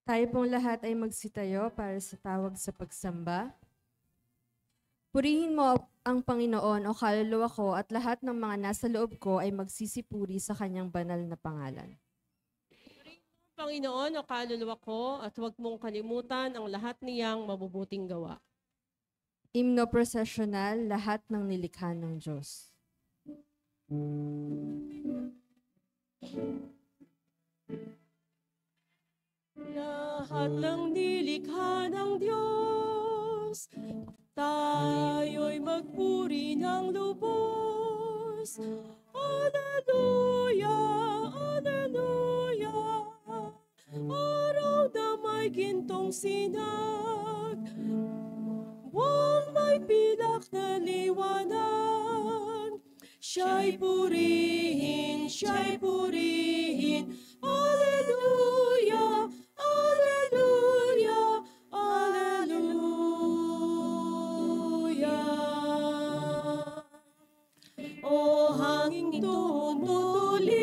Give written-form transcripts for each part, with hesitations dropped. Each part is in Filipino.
Tayo pong lahat ay magsitayo para sa tawag sa pagsamba. Purihin mo ang Panginoon o kaluluwa ko at lahat ng mga nasa loob ko ay magsisipuri sa kanyang banal na pangalan. Panginoon o kaluluwa ko at huwag mong kalimutan ang lahat niyang mabubuting gawa. Himno prosesyonal, lahat ng nilikha ng Diyos. Lahat ng nilikha ng Diyos, tayo'y magpuri ng lubos. Alleluia, alleluia. Araw na may gintong sinag, buwang may pilak na liwanag. Siya'y purihin, siya'y purihin. Alleluia, alleluia, alleluia. O hanging tutulin,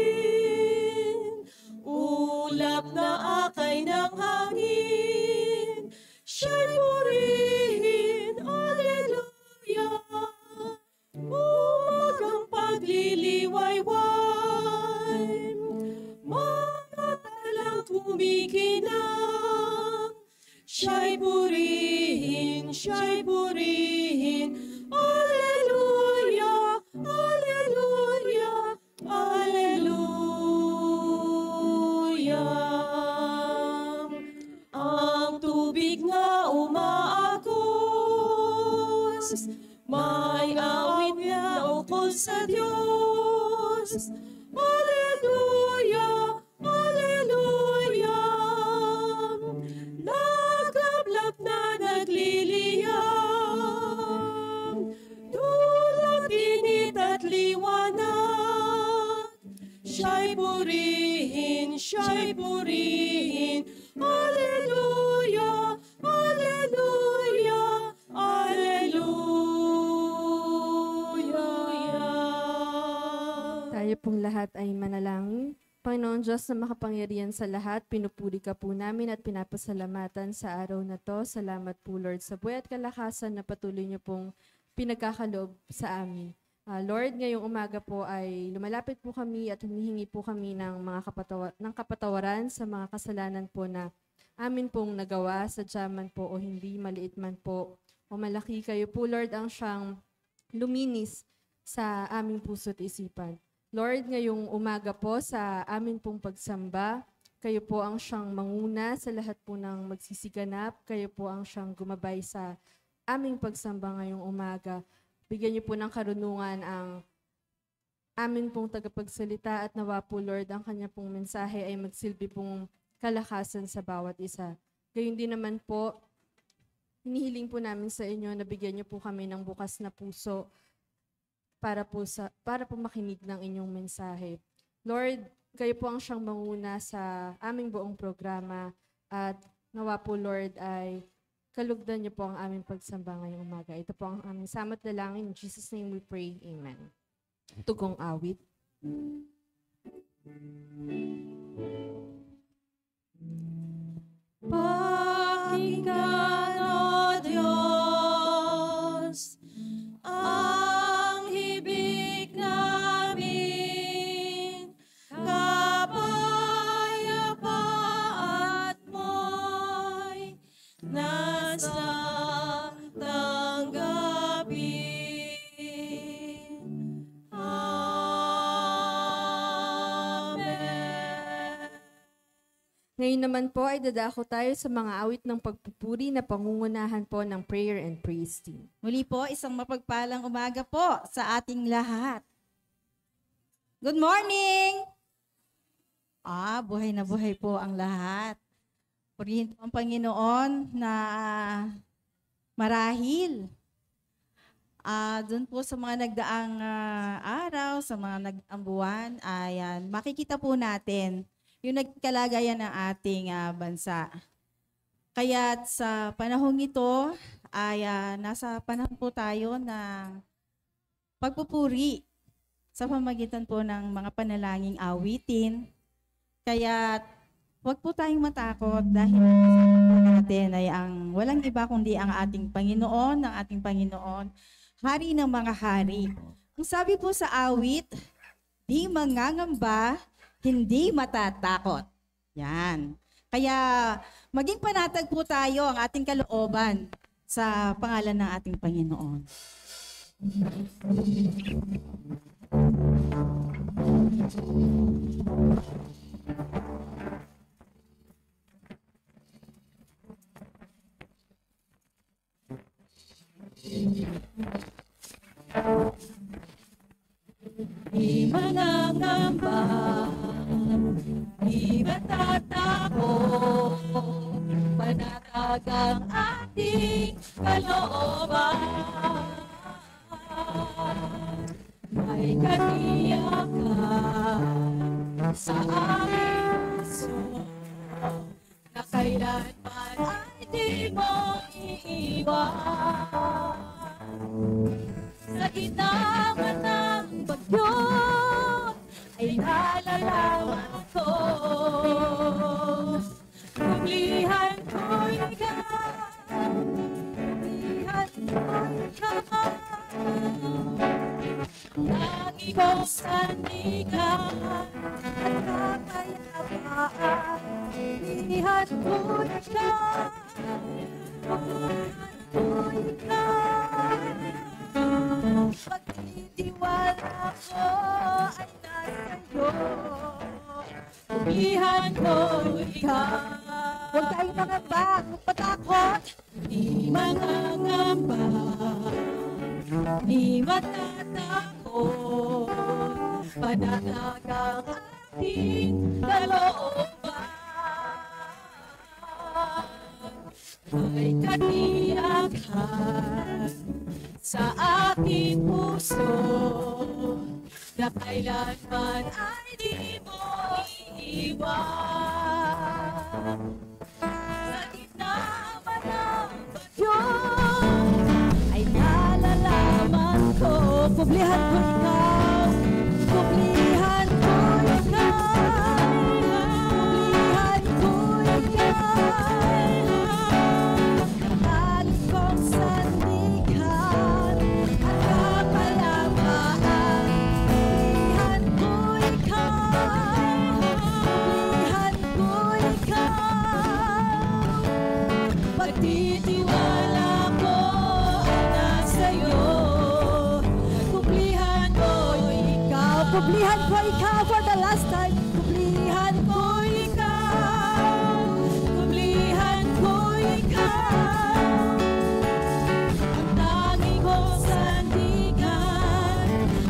ulap na akay ng hangin, siya'y purihin, alleluia. Umagang pagliliwayway, mga talang tumikinang, siya'y purihin, siya'y purihin. Alleluia, alleluia, alleluia. Ang tubig na umaagos, may awit na ukol sa Diyos. Alleluia, alleluia. Lagablab na nagliliyab, dulot init at liwanag. Siya'y purihin, siya'y purihin. Alleluia, alleluia, alleluia. Tayo pong lahat ay manalangin. Panginoon Diyos na makapangyarihan sa lahat, pinupuri ka po namin at pinapasalamatan sa araw na to. Salamat po Lord sa buhay at kalakasan na patuloy niyo pong pinagkakaloob sa amin. Lord, ngayong umaga po ay lumalapit po kami at humihingi po kami ng mga kapatawaran sa mga kasalanan po na amin pong nagawa, sadya man po o hindi, maliit man po o malaki. Kayo po Lord ang siyang luminis sa aming puso't isipan. Lord, ngayong umaga po sa amin pong pagsamba, kayo po ang siyang manguna sa lahat po ng magsisiganap. Kayo po ang siyang gumabay sa aming pagsamba ngayong umaga. Bigyan niyo po ng karunungan ang amin pong tagapagsalita at nawa po Lord, ang kanya pong mensahe ay magsilbi pong kalakasan sa bawat isa. Gayon din naman po, hinihiling po namin sa inyo na bigyan niyo po kami ng bukas na puso para po makinig ng inyong mensahe. Lord, kayo po ang siyang manguna sa aming buong programa at nawa po Lord ay kalugdan niyo po ang aming pagsamba ngayong umaga. Ito po ang aming samat dalangin. In Jesus' name we pray. Amen. Tugong awit. Pakinggan, O Diyos, ang hibig namin, kapayapaan mo'y nasa tanggapin. Amen. Ngayon naman po ay dadako tayo sa mga awit ng pagpupuri na pangungunahan po ng prayer and praise team. Muli po, isang mapagpalang umaga po sa ating lahat. Good morning! Buhay na buhay po ang lahat. Purihin po ang Panginoon na marahil. Doon po sa mga nagdaang araw, sa mga nagdaang buwan, ayan, makikita po natin yung nagkalagayan ng ating bansa. Kaya sa panahong ito, ay nasa panahon po tayo na pagpupuri sa pamagitan po ng mga panalangin awitin. Kaya Huwag po tayong matakot dahil ang kasama natin ay ang walang iba kundi ang ating Panginoon, ng ating Panginoon, Hari ng mga hari. Ang sabi po sa awit, di mangangamba, hindi matatakot. Yan. Kaya maging panatag po tayo ang ating kalooban sa pangalan ng ating Panginoon. Di mangangamba, di matatakot, panatag ang ating kalooban. May katiyakan sa aming puso, na kailanman ay di mo iiwan. Sa gitna man ng bagyo ay nalalaman ko, kublihan ko'y ikaw, kublihan ko'y ikaw. Lagi kong sandigan at kapayapaan, kublihan ko'y ikaw, kublihan ko'y ikaw. Pagtitiwala ko ay nasa'yo, kublihan ko ikaw. Huwag tayong mangamba, huwag patakot. Di mangangamba, di matatakot, panatag ang ating kalooban. May katiyakan sa aking puso, na kailanman ay di mo iiwan. Sa gitna man ng bagyo ay nalalaman ko, kublihan ko ikaw, kublihan ko ikaw, kublihan ko ikaw. Lagi kong sandigan at kapayapaan, kublihan ko ikaw, kublihan ko ikaw. Pagtitiwala ko ay nasa'yo, kublihan ko ikaw, kublihan ko ikaw for the last time, kublihan ko ikaw, kublihan ko ikaw. Ang tanging kong sandigan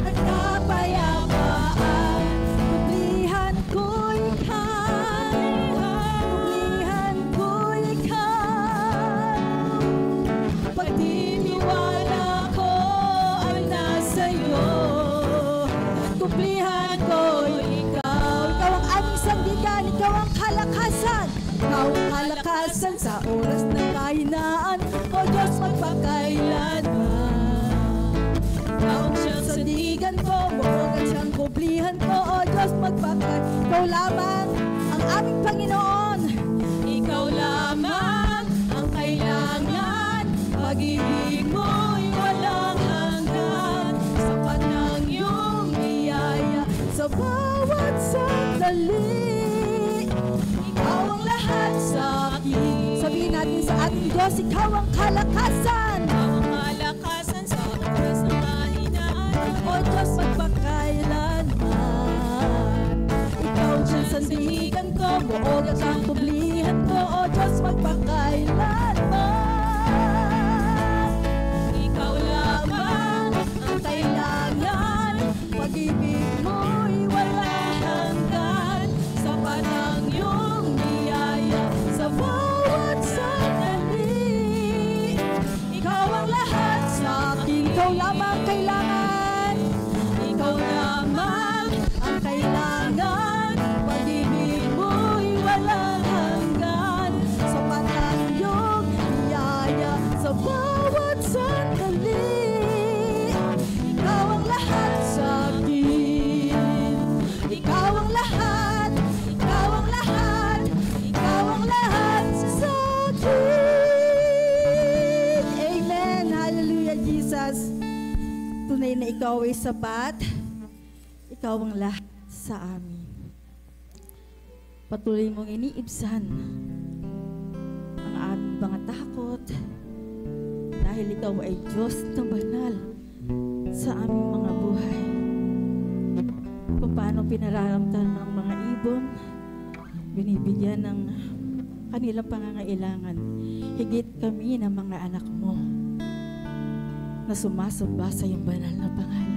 at kapayapaan, kublihan ko ikaw, kublihan ko ikaw. Pagtitiwala ko ay nasa'yo, kublihan ko ikaw. Ikaw ang aming sandigan, ikaw ang kalakasan. Ikaw ang kalakasan sa oras ng kahinaan, O Diyos magpakailanman. Ikaw ang siyang Sandigan ko, buong at siyang kublihan ko, O Diyos magpakailanman. Ikaw lamang ang aming Panginoon. Ikaw lamang ang kailangan, pag-ibig mo'y walang hanggan, sapat ng iyong biyaya Sa bawat sandali, ikaw ang lahat sa akin. sabihin natin sa ating Diyos, ikaw ang kalakasan. Ikaw ang kalakasan sa oras ng kahinaan, O Diyos magpakailanman. Ikaw ang siyang sandigan ko, buong at ang kublihan ko, O Diyos magpakailanman. ikaw lamang Ang kailangan, pag-ibig mo'y walang hanggan, sapat ng iyong biyaya sa bawat sandali. ikaw ang lahat sa akin. Ikaw lamang kailangan, Ikaw lamang ang kailangan, pag-ibig mo'y walang hanggan, na ikaw ay sapat, ikaw ang lahat sa amin. Patuloy mong iniibsan ang aming mga takot dahil ikaw ay Diyos na banal sa aming mga buhay. Kung paano pinararamtan ng mga ibon, binibigyan ng kanilang pangangailangan. Higit kami ng mga anak mo na sumasamba sa iyong banal na pangalan.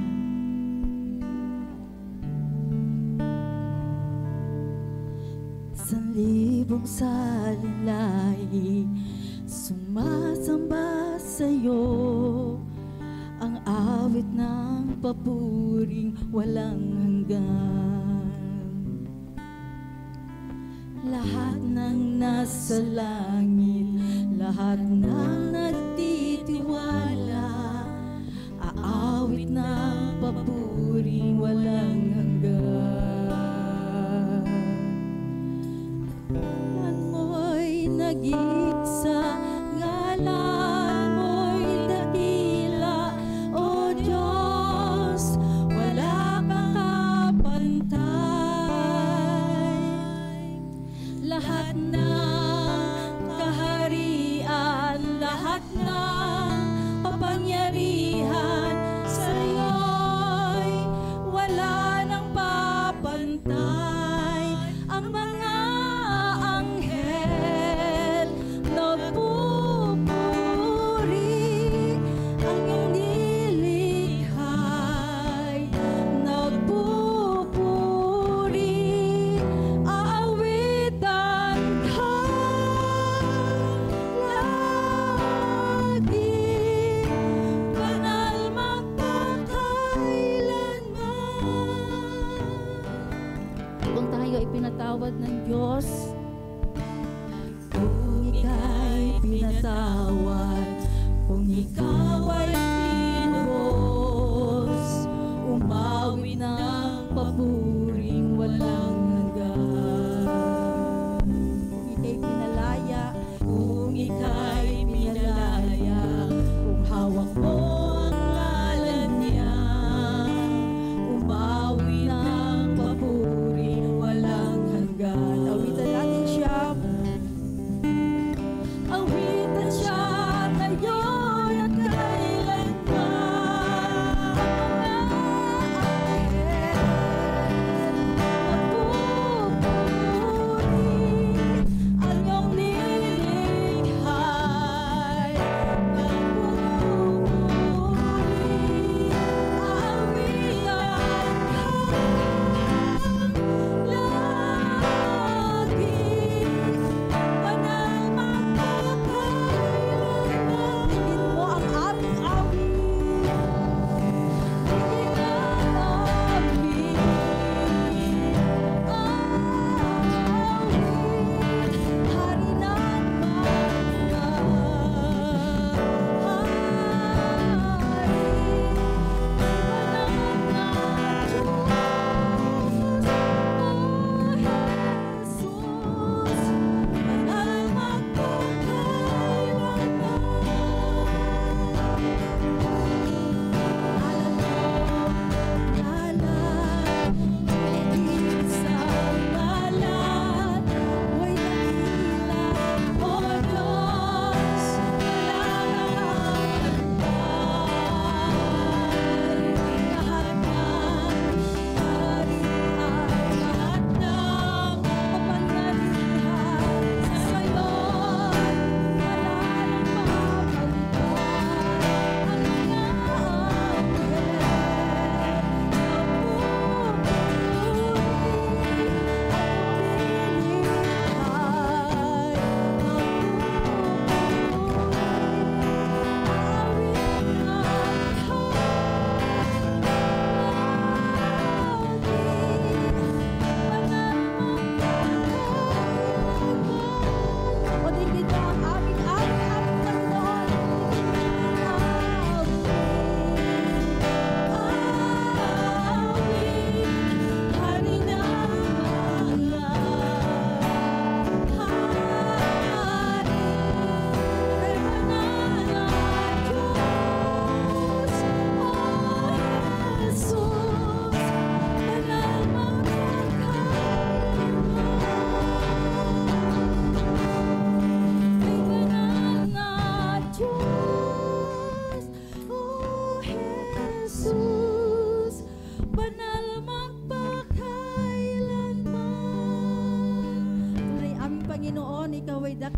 Sanlibong salinlahi sumasamba sa iyo, ang awit ng papuring walang hanggan. Lahat ng nasa langit, lahat ng nagtitiwala, aawit ng papuring walang hanggan. Ngalan mo'y nag-iisa, ngalan mo'y dakila, O Diyos, wala kang kapantay. Lahat ng kaharian, lahat ng kapangyarihan, sa'yo'y wala nang papantay. Ang mga anghel nagpupuri, ang iyong nilikhay nagpupuri, aawitan ka lagi, banal magpakailanman. Kung tayo ay pinatawad ng Diyos, kung ika'y pinatawad, kung ikaw ay pinubos, umawi ng papuring walang hanggan. Kung ika'y pinalaya, kung ika'y pinalaya, kung hawak mo ang ngalan niya, umawi ng papuring walang hanggan. Awitan natin siya. Awitan siya ngayon at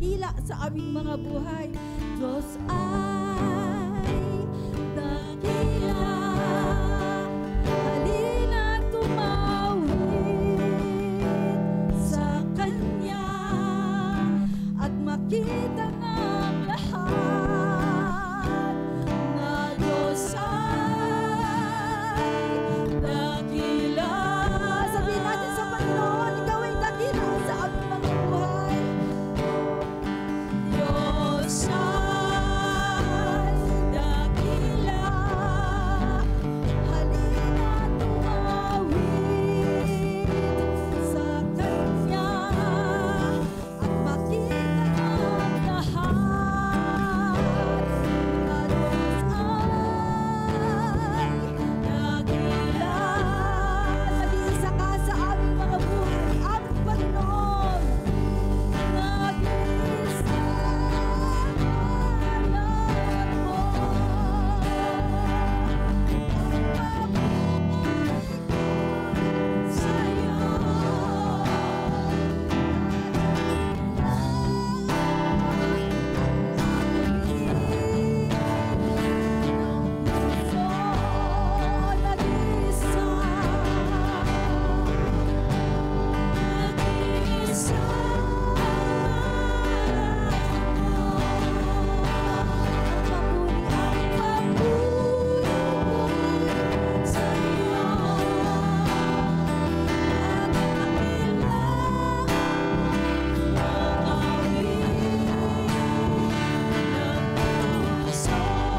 dakila sa aming mga buhay. Diyos ay dakila. Halina't tumawid sa Kanya at makita ng lahat na Diyos ay dakila. Sabihin natin sa Panginoon, Ikaw ay dakila sa aming mga buhay. Diyos ay dakila. Halina't tumawid sa Kanya at makita ng lahat na Diyos ay dakila. Nag-iisa ka sa aming mga buhay, aming Panginoon. Nag-iisa alam mo ang pabuhay sa'yo.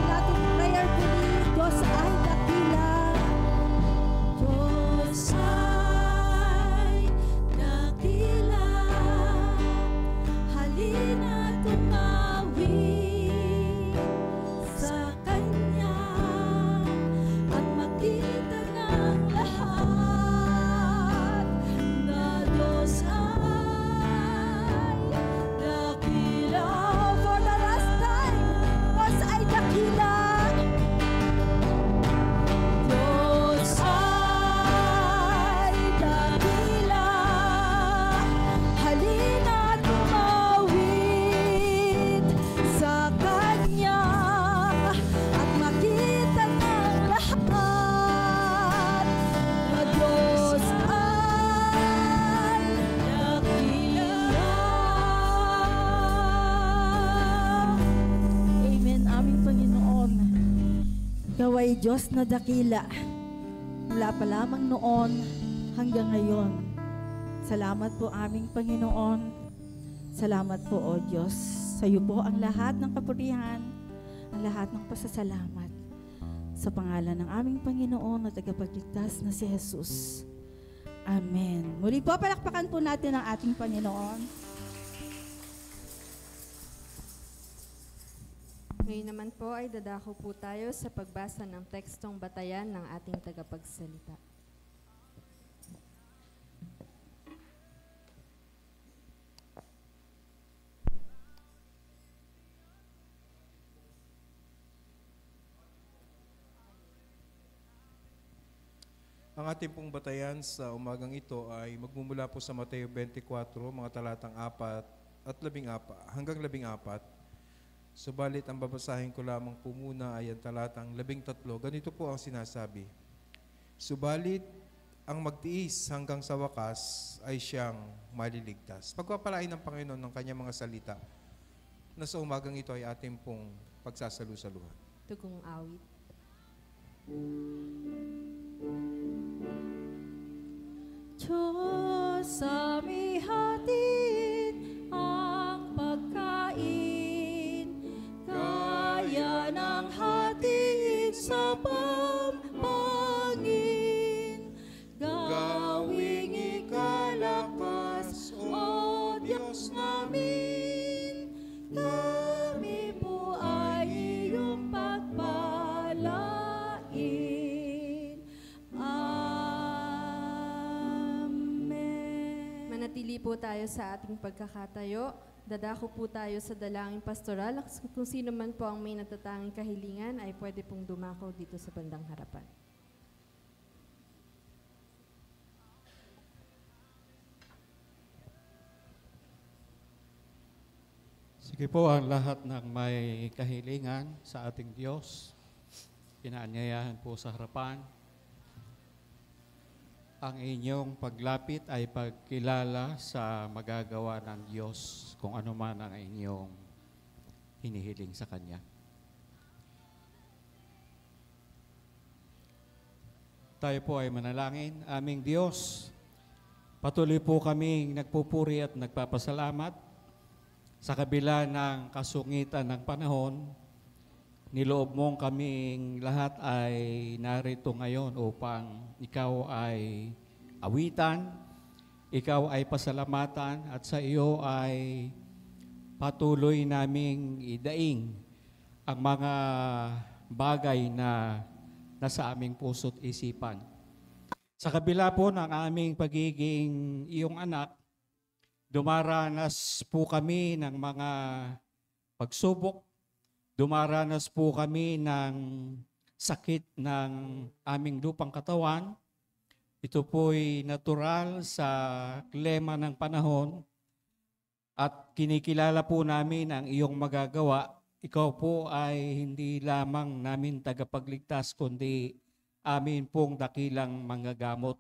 Natin prayerfully, Diyos ay dakila. Diyos ay dakila. Halina't tumawid sa Kanya at makita ng lahat na Diyos ay dakila. For the last time, Diyos ay dakila. Diyos ay dakila. Halina't tumawid sa Kanya at makita ng lahat na Diyos ay dakila. Amen, aming Panginoon. Ikaw ay Diyos na dakila. Mula pa lamang noon hanggang ngayon. Salamat po aming Panginoon. Salamat po, O Diyos. Sa iyo po ang lahat ng kapurihan, ang lahat ng pasasalamat. Sa pangalan ng aming Panginoon at tagapagligtas na si Jesus. Amen. Muli po, palakpakan po natin ang ating Panginoon. Ngayon naman po ay dadako po tayo sa pagbasa ng tekstong batayan ng ating tagapagsalita. Ang ating pong batayan sa umagang ito ay magmumula po sa Mateo 24, mga talatang 4 at 14 hanggang 14. Subalit ang babasahin ko lamang po muna ay ang talatang 13. Ganito po ang sinasabi. Subalit ang magtiis hanggang sa wakas ay siyang maliligtas. Pagpapalain ng Panginoon ng kanyang mga salita na sa umagang ito ay ating pong pagsasalu-saluhan. Tugong awit. Diyos, samihatin ang pagkain, kaya ng hatiin sa pampangin, gawing ikalakas, O Diyos namin, kami po ay iyong pagpalain. Amen. Manatili po tayo sa ating pagkakatayo. Dadako po tayo sa dalangin pastoral. Kung sino man po ang may natatanging kahilingan ay pwede pong dumako dito sa bandang harapan. Sige po ang lahat ng may kahilingan sa ating Diyos. Inaanyayahan po sa harapan. Ang inyong paglapit ay pagkilala sa magagawa ng Diyos kung ano man ang inyong hinihiling sa Kanya. Tayo po ay manalangin. Aming Diyos, patuloy po kaming nagpupuri at nagpapasalamat sa kabila ng kasungitan ng panahon. Niloob mong kaming lahat ay narito ngayon upang ikaw ay awitan, ikaw ay pasalamatan at sa iyo ay patuloy naming idaing ang mga bagay na nasa aming puso't isipan. Sa kabila po ng aming pagiging iyong anak, dumaranas po kami ng mga pagsubok, dumaranas po kami ng sakit ng aming lupang katawan. Ito po'y natural sa klema ng panahon at kinikilala po namin ang iyong magagawa. Ikaw po ay hindi lamang namin tagapagligtas kundi amin pong dakilang manggagamot.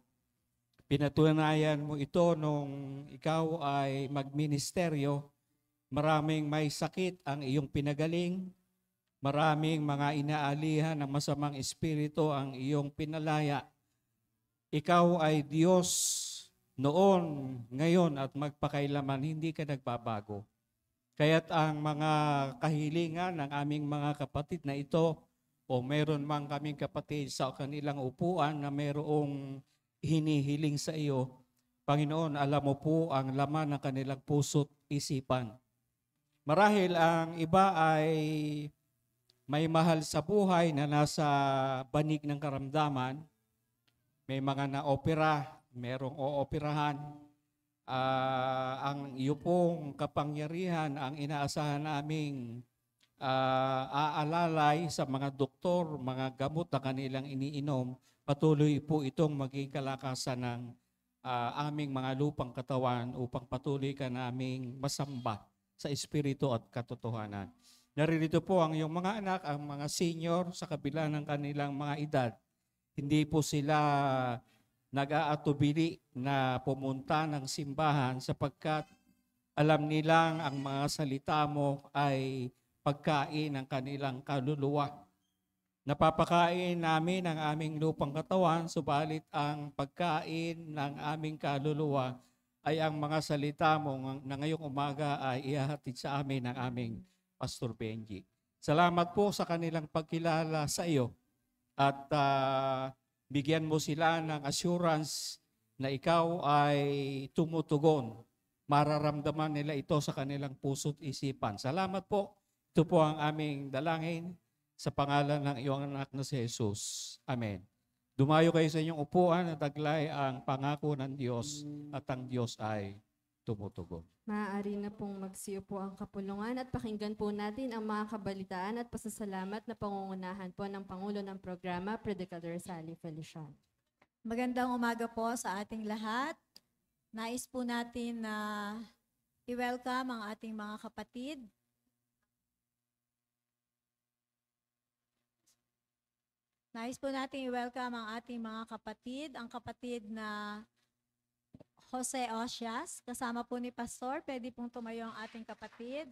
Pinatunayan mo ito nung ikaw ay magministeryo. Maraming may sakit ang iyong pinagaling. Maraming mga inaalihan ng masamang espiritu ang iyong pinalaya. Ikaw ay Diyos noon, ngayon at magpakailaman, hindi ka nagbabago. Kaya't ang mga kahilingan ng aming mga kapatid na ito, o meron mang kaming kapatid sa kanilang upuan na merong hinihiling sa iyo, Panginoon, alam mo po ang laman ng kanilang puso't isipan. Marahil ang iba ay may mahal sa buhay na nasa banig ng karamdaman, may mga na-opera, merong ooperahan. Ang iyo pong kapangyarihan ang inaasahan naming aalalay sa mga doktor, mga gamot na kanilang iniinom. Patuloy po itong maging kalakasan ng aming mga lupang katawan upang patuloy ka naming masamba sa espiritu at katotohanan. Naririto po ang iyong mga anak, ang mga senior sa kabila ng kanilang mga edad. Hindi po sila nag-aatubili na pumunta ng simbahan sapagkat alam nilang ang mga salita mo ay pagkain ng kanilang kaluluwa. Napapakain namin ang aming lupang katawan, subalit ang pagkain ng aming kaluluwa ay ang mga salita mo na ngayong umaga ay ihahatid sa amin ng aming Pastor Benji. Salamat po sa kanilang pagkilala sa iyo at bigyan mo sila ng assurance na ikaw ay tumutugon. Mararamdaman nila ito sa kanilang puso't isipan. Salamat po. Ito po ang aming dalangin sa pangalan ng iyong anak na si Jesus. Amen. Dumayo kayo sa inyong upuan at taglay ang pangako ng Diyos at ang Diyos ay tumutugon. Maaari na pong magsiupo ang kapulungan at pakinggan po natin ang mga kabalitaan at pasasalamat na pangungunahan po ng Pangulo ng Programa, Predicator Sally Felician. Magandang umaga po sa ating lahat. Nais po natin na i-welcome ang ating mga kapatid. Nais po natin i-welcome ang ating mga kapatid, ang kapatid na Jose Osias, kasama po ni Pastor, pwede pong tumayo ang ating kapatid.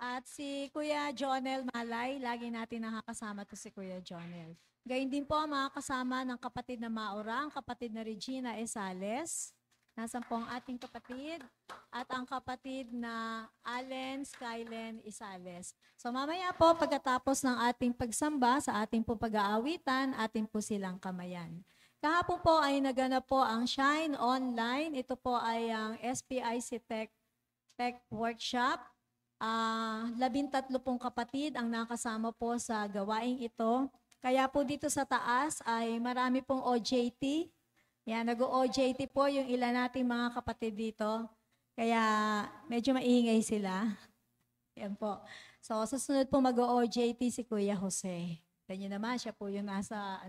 At si Kuya Jonel Malay, lagi natin nakakasama to si Kuya Jonel. Gayun din po ang mga kasama ng kapatid na Maura, ang kapatid na Regina Esales, nasan po ang ating kapatid, at ang kapatid na Allen Skylen Isales. So mamaya po, pagkatapos ng ating pagsamba, sa ating po pag-aawitan, ating po silang kamayan. Kahapon po ay naganap po ang Shine Online. Ito po ay ang SPIC Tech Workshop. 13 pong kapatid ang nakasama po sa gawaing ito. Kaya po dito sa taas ay marami pong OJT. Yan, nag-OJT po yung ilan nating mga kapatid dito. Kaya medyo maingay sila. Yan po. So susunod po mag-OJT si Kuya Jose. Ganyan naman, siya po yung nasa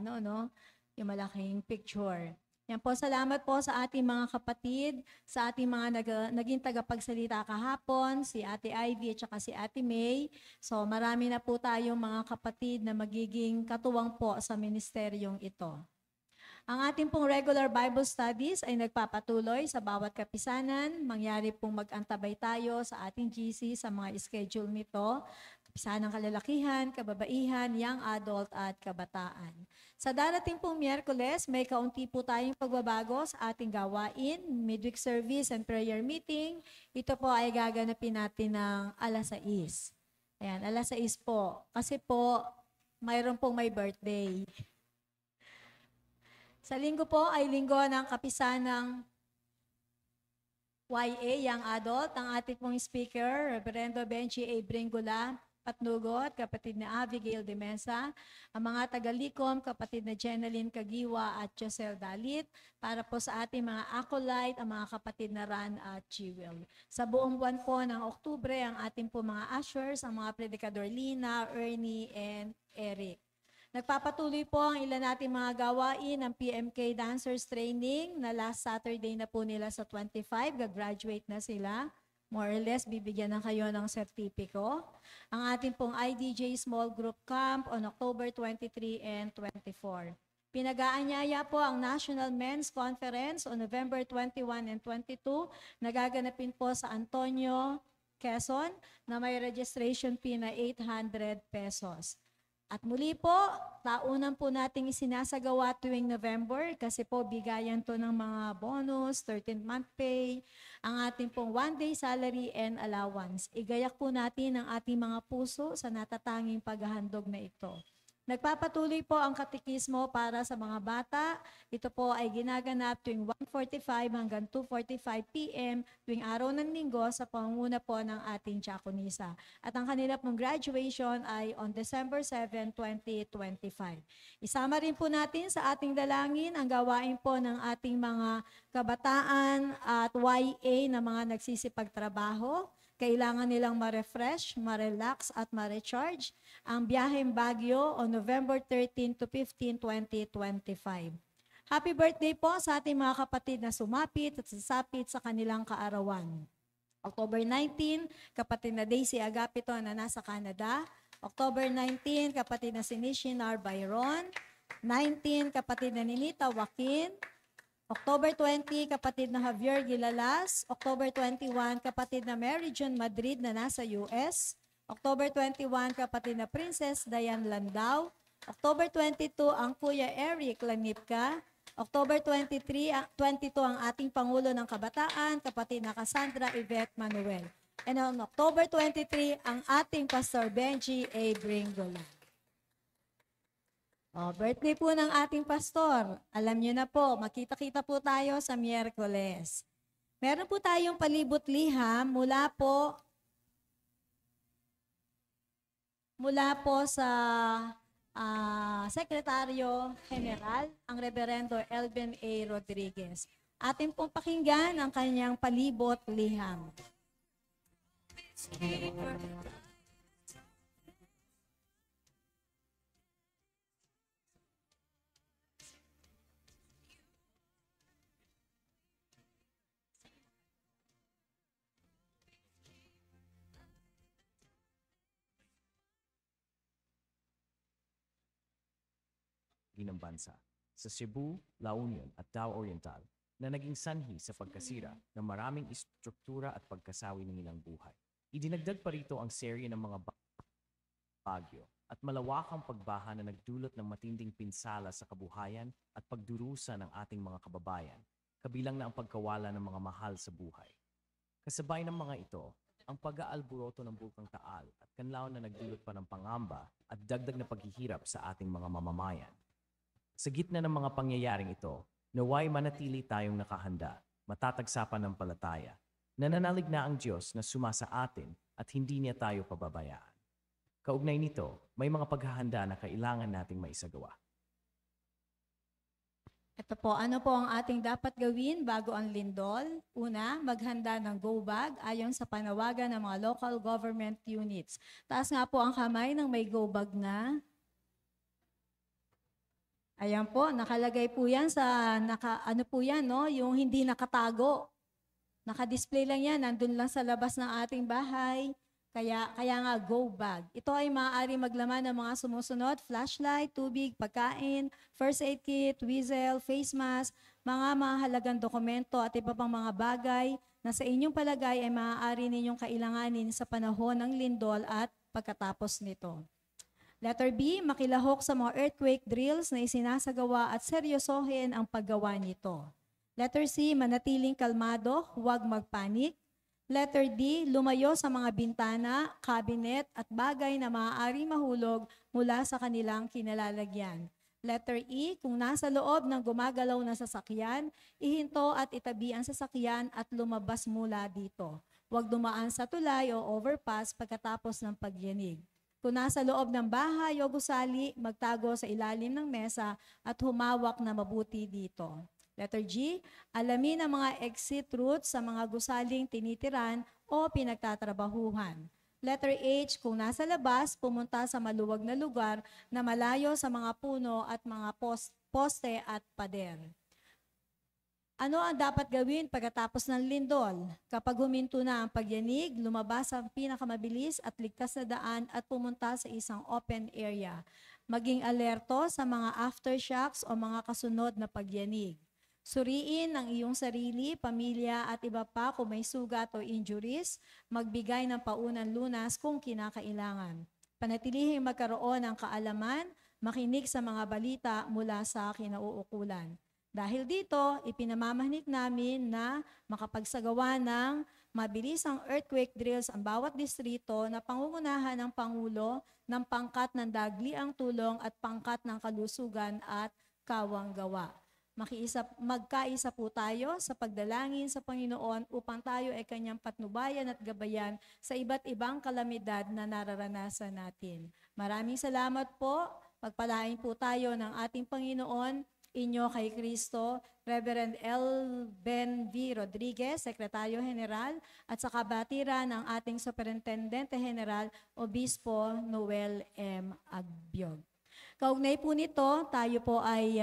yung malaking picture. Yan po, salamat po sa ating mga kapatid, sa ating mga naging tagapagsalita kahapon, si Ate Ivy at saka si Ate May. So marami na po tayong mga kapatid na magiging katuwang po sa ministeryong ito. Ang ating pong regular Bible studies ay nagpapatuloy sa bawat kapisanan. Mangyari pong mag-antabay tayo sa ating GC sa mga schedule nito. Kapisanang kalalakihan, kababaihan, young adult at kabataan. Sa darating pong Miyerkules, may kaunti po tayong pagbabago sa ating gawain, midweek service and prayer meeting. Ito po ay gaganapin natin ng alas 6. Ayan, alas 6 po. Kasi po, mayroon pong may birthday. Sa linggo po ay linggo ng kapisanang YA, Young Adult. Ang ating pong speaker, Reverendo Benji A. Bringula Patnugot, kapatid na Abigail de Mesa. Ang mga tagalikom, kapatid na Jeneline Kagiwa at Josel Dalit. Para po sa ating mga acolyte, ang mga kapatid na Ran at Jewel. Sa buong buwan po ng Oktubre, ang ating po mga ushers, ang mga predikador Lina, Ernie, and Eric. Nagpapatuloy po ang ilan nating mga gawain ng PMK Dancers Training na last Saturday na po nila sa 25. Gagraduate na sila. More or less, bibigyan na kayo ng sertipiko. Ang ating pong IDJ Small Group Camp on October 23 and 24. Pinag-aanyaya po ang National Men's Conference on November 21 and 22. Nagaganapin po sa Antonio, Quezon, na may registration fee na 800 pesos. At muli po, taunan po nating isinasagawa tuwing November kasi po bigayan to ng mga bonus, 13th month pay, ang ating pong one-day salary and allowance. Igayak po natin ang ating mga puso sa natatanging paghahandog na ito. Nagpapatuloy po ang katekismo para sa mga bata. Ito po ay ginaganap tuwing 1:45 hanggang 2:45 p.m. tuwing araw ng linggo sa pangunguna po ng ating diakonisa. At ang kanila pong graduation ay on December 7, 2025. Isama rin po natin sa ating dalangin ang gawain po ng ating mga kabataan at YA na mga nagsisipagtrabaho. Kailangan nilang ma-refresh, ma-relax at ma-recharge ang biyaheng Baguio on November 13 to 15, 2025. Happy birthday po sa ating mga kapatid na sumapit at sasapit sa kanilang kaarawan. October 19, kapatid na Daisy Agapito na nasa Canada. October 19, kapatid na si Nishinar Byron. 19, kapatid na Ninita Joaquin. October 20, kapatid na Javier Gilalas. October 21, kapatid na Mary June Madrid na nasa US. October 21, kapatid na Princess Diane Landau. October 22, ang Kuya Eric Lanipka. October 22 ang ating Pangulo ng Kabataan, kapatid na Cassandra Yvette Manuel. And on October 23, ang ating Pastor Benji A. Bringola. Birthday po ng ating pastor. Alam niyo na po, makita-kita po tayo sa Miyerkules. Meron po tayong palibot liham mula po sa Sekretaryo General, ang Reverendo Elvin A. Rodriguez. Atin pong pakinggan ang kanyang palibot liham. ng bansa sa Cebu, La Union at Davao Oriental na naging sanhi sa pagkasira ng maraming istruktura at pagkasawi ng ilang buhay. Idinagdag pa rito ang serye ng mga bagyo at malawakang pagbaha na nagdulot ng matinding pinsala sa kabuhayan at pagdurusa ng ating mga kababayan, kabilang na ang pagkawala ng mga mahal sa buhay. Kasabay ng mga ito, ang pag-aalburoto ng Bulkang Taal at Kanlaw na nagdulot pa ng pangamba at dagdag na paghihirap sa ating mga mamamayan. Sa gitna ng mga pangyayaring ito, naway manatili tayong nakahanda, matatagsapan ng palataya, nananalig na ang Diyos na sumasa atin at hindi niya tayo pababayaan. Kaugnay nito, may mga paghahanda na kailangan nating maisagawa. Ito po, ano po ang ating dapat gawin bago ang lindol? Una, maghanda ng go bag ayon sa panawagan ng mga local government units. Taas nga po ang kamay ng may go bag na. Ayan po, nakalagay po yan sa, ano po yan, no? Yung hindi nakatago. Naka-display lang yan, nandun lang sa labas ng ating bahay. Kaya nga, go bag. Ito ay maaari maglaman ng mga sumusunod: flashlight, tubig, pagkain, first aid kit, whistle, face mask, mga mahalagang dokumento at iba pang mga bagay na sa inyong palagay ay maaari ninyong kailanganin sa panahon ng lindol at pagkatapos nito. Letter B, makilahok sa mga earthquake drills na isinasagawa at seryosohin ang paggawa nito. Letter C, manatiling kalmado, huwag magpanik. Letter D, lumayo sa mga bintana, cabinet at bagay na maaaring mahulog mula sa kanilang kinalalagyan. Letter E, kung nasa loob ng gumagalaw na sasakyan, ihinto at itabi ang sasakyan at lumabas mula dito. Huwag dumaan sa tulay o overpass pagkatapos ng pagyanig. Kung nasa loob ng bahay o gusali, magtago sa ilalim ng mesa at humawak na mabuti dito. Letter G, alamin ang mga exit routes sa mga gusaling tinitiran o pinagtatrabahuhan. Letter H, kung nasa labas, pumunta sa maluwag na lugar na malayo sa mga puno at mga poste at pader. Ano ang dapat gawin pagkatapos ng lindol? Kapag huminto na ang pagyanig, lumabas ang pinakamabilis at ligtas na daan at pumunta sa isang open area. Maging alerto sa mga aftershocks o mga kasunod na pagyanig. Suriin ang iyong sarili, pamilya at iba pa kung may sugat o injuries. Magbigay ng paunang lunas kung kinakailangan. Panatilihing magkaroon ng kaalaman, makinig sa mga balita mula sa kinauukulan. Dahil dito, ipinamamanik namin na makapagsagawa ng mabilisang earthquake drills ang bawat distrito na pangungunahan ng Pangulo ng pangkat ng dagliang tulong at pangkat ng kalusugan at kawanggawa. Magkaisa po tayo sa pagdalangin sa Panginoon upang tayo ay kanyang patnubayan at gabayan sa iba't ibang kalamidad na nararanasan natin. Maraming salamat po. Pagpalain po tayo ng ating Panginoon, inyo kay Kristo, Reverend L. Ben V. Rodriguez, Sekretaryo General, at sa kabatiran ng ating Superintendente General, Obispo Noel M. Agbiog. Kaugnay po nito, tayo po ay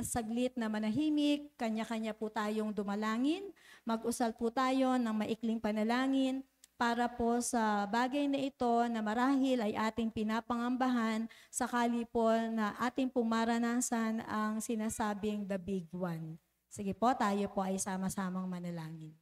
saglit na manahimik, kanya-kanya po tayong dumalangin, mag-usal po tayo ng maikling panalangin para po sa bagay na ito na marahil ay ating pinapangambahan sakali po na ating pumaranasan ang sinasabing the big one. Sige po, tayo po ay sama-samang manalangin.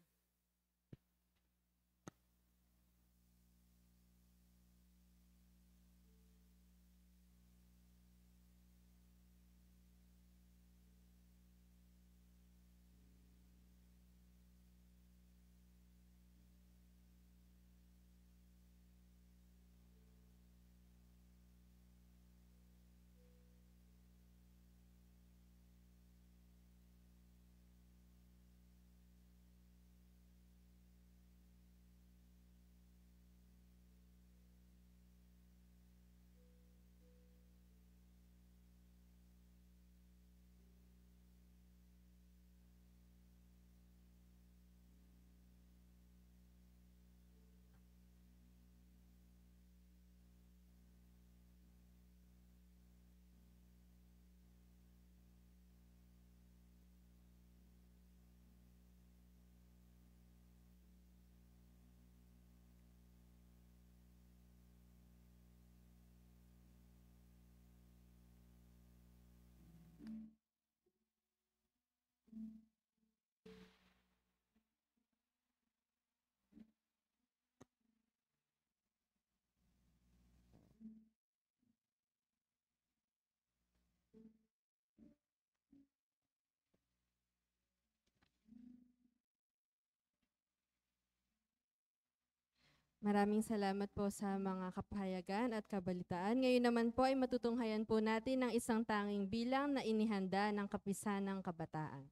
Maraming salamat po sa mga kapahayagan at kabalitaan. Ngayon naman po ay matutunghayan po natin ng isang tanging bilang na inihanda ng Kapisanang Kabataan.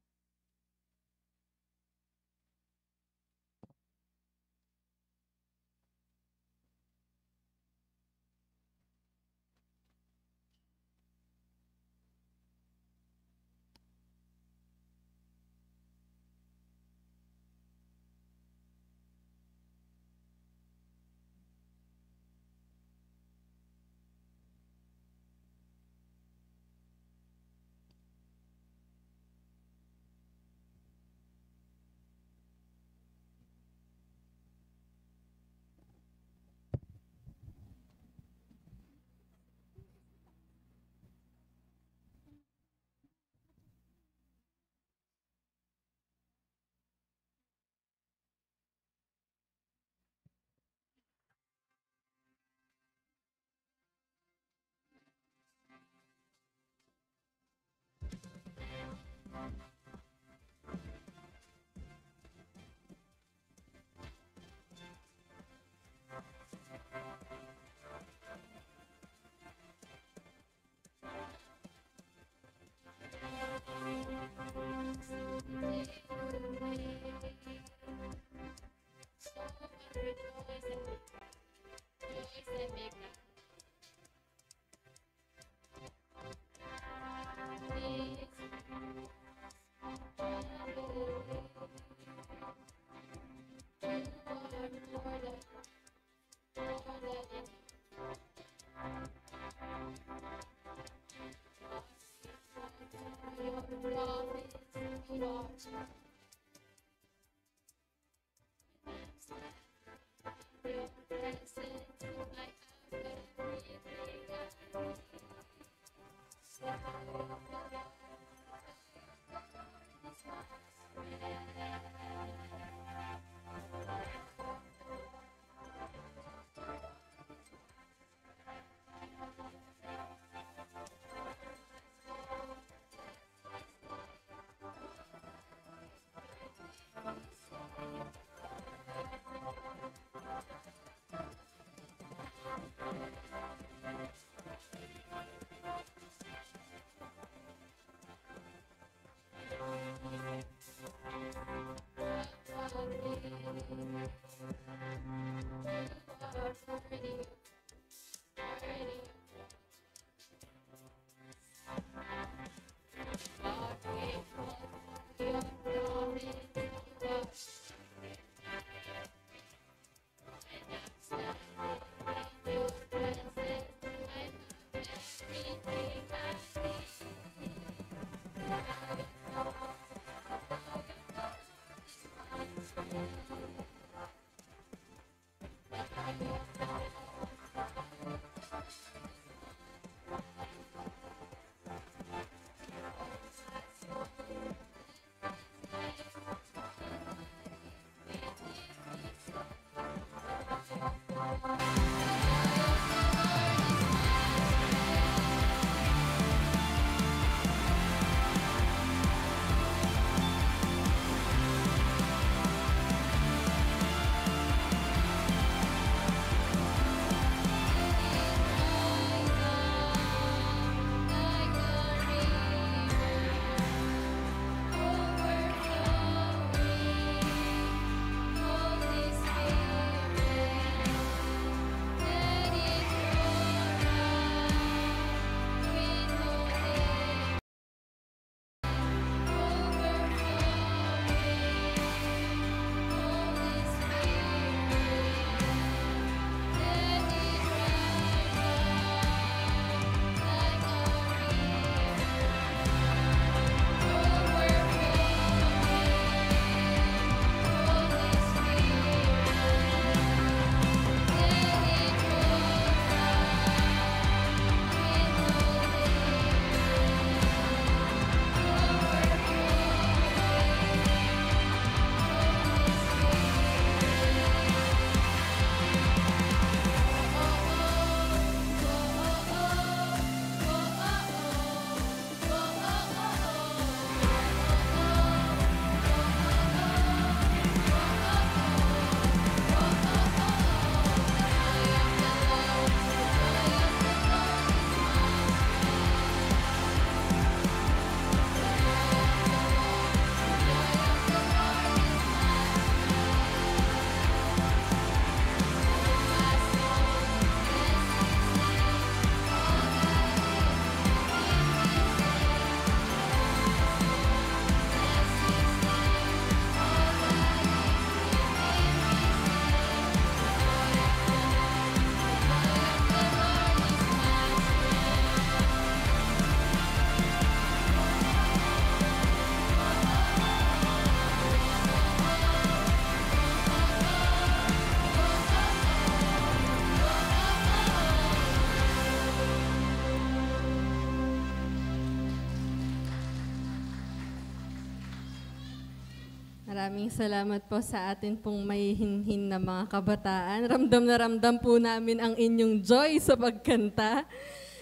Maraming salamat po sa atin pong may hinhin na mga kabataan. Ramdam na ramdam po namin ang inyong joy sa pagkanta.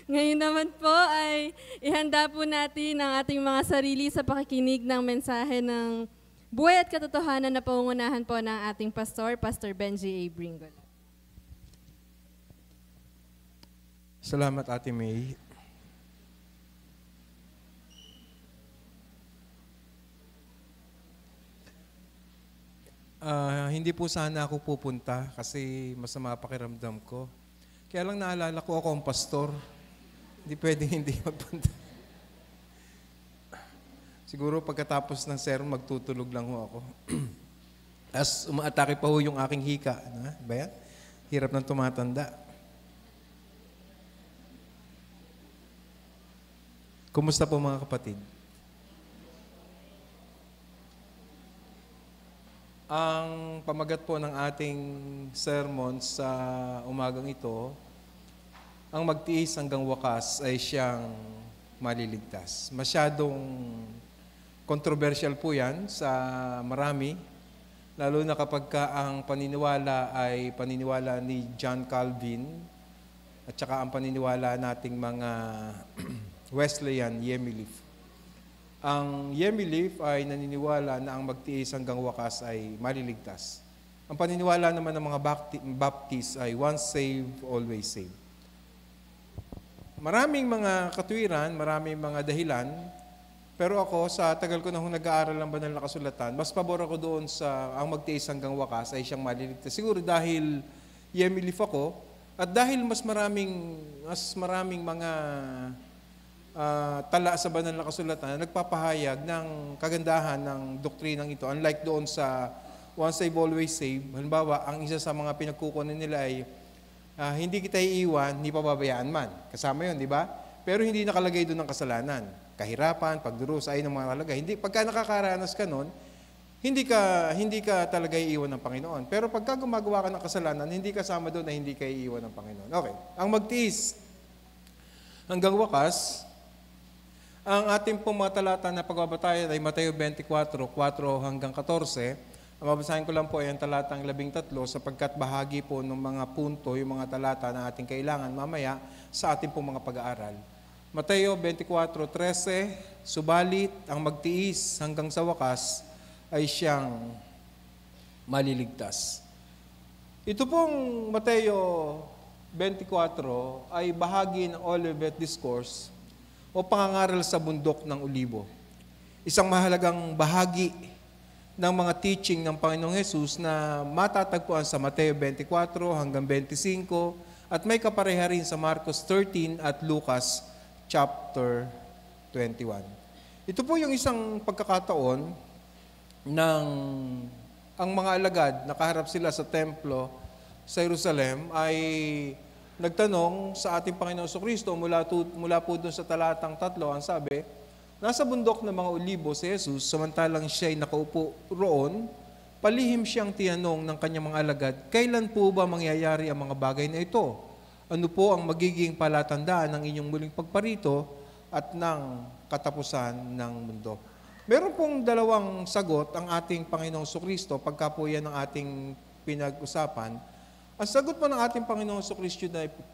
Ngayon naman po ay ihanda po natin ang ating mga sarili sa pakikinig ng mensahe ng buhay at katotohanan na pangungunahan po ng ating pastor, Pastor Benji A. Bringon. Salamat, Ate May. Hindi po sana ako pupunta kasi masama pakiramdam ko. Kaya lang naalala ko ako ang pastor. Hindi pwedeng hindi magpunta. Siguro pagkatapos ng sermon, magtutulog lang ho ako. As umaatake pa ho yung aking hika. Ano, ba yan? Hirap ng tumatanda. Kumusta po mga kapatid? Ang pamagat po ng ating sermon sa umagang ito, ang magtiis hanggang wakas ay siyang maliligtas. Masyadong controversial po yan sa marami, lalo na kapag ang paniniwala ay paniniwala ni John Calvin at saka ang paniniwala nating mga Wesleyan, Yemilif. Ang Yemilif ay naniniwala na ang magtiis hanggang wakas ay maliligtas. Ang paniniwala naman ng mga Baptist ay once saved, always saved. Maraming mga katwiran, maraming mga dahilan, pero ako sa tagal ko na nag-aaral ng banal na kasulatan, mas pabor ako doon sa ang magtiis hanggang wakas ay siyang maliligtas. Siguro dahil Yemilif ako at dahil mas maraming mga tala sa banal na kasulatan na nagpapahayag ng kagandahan ng doktrinang ito. Unlike doon sa once saved, always saved, halimbawa, ang isa sa mga pinagkukunan nila ay hindi kita iiwan, hindi pababayaan man. Kasama yun, di ba? Pero hindi nakalagay doon ng kasalanan. Kahirapan, pagdurusa, ay ng mga nakalagay. Pagka nakakaranas ka nun, hindi ka talaga iiwan ng Panginoon. Pero pagka gumagawa ka ng kasalanan, hindi kasama doon na hindi ka iiwan ng Panginoon. Okay. Ang magtiis hanggang wakas, ang ating pong mga talata na pagbabatayan ay Mateo 24, 4 hanggang 14. Ang babasahin ko lang po ay ang talatang 13 sapagkat bahagi po ng mga punto, yung mga talata na ating kailangan mamaya sa ating pong mga pag-aaral. Mateo 24:13, subalit ang magtiis hanggang sa wakas ay siyang maliligtas. Ito pong Mateo 24 ay bahagi ng Olivet Discourse o pangangaral sa bundok ng Olibo. Isang mahalagang bahagi ng mga teaching ng Panginoong Hesus na matatagpuan sa Mateo 24 hanggang 25 at may kapareha rin sa Marcos 13 at Lucas chapter 21. Ito po yung isang pagkakataon ng ang mga alagad, nakaharap sila sa templo sa Jerusalem, ay nagtanong sa ating Panginoon Kristo mula po doon sa talatang 3, ang sabi, nasa bundok ng mga Olibo si Jesus, samantalang siya ay nakaupo roon, palihim siyang tinanong ng kanyang mga alagad, kailan po ba mangyayari ang mga bagay na ito? Ano po ang magiging palatandaan ng inyong muling pagparito at ng katapusan ng mundo? Meron pong dalawang sagot ang ating Panginoong Kristo pagka po yan ang ating pinag-usapan. Ang sagot po ng ating Panginoong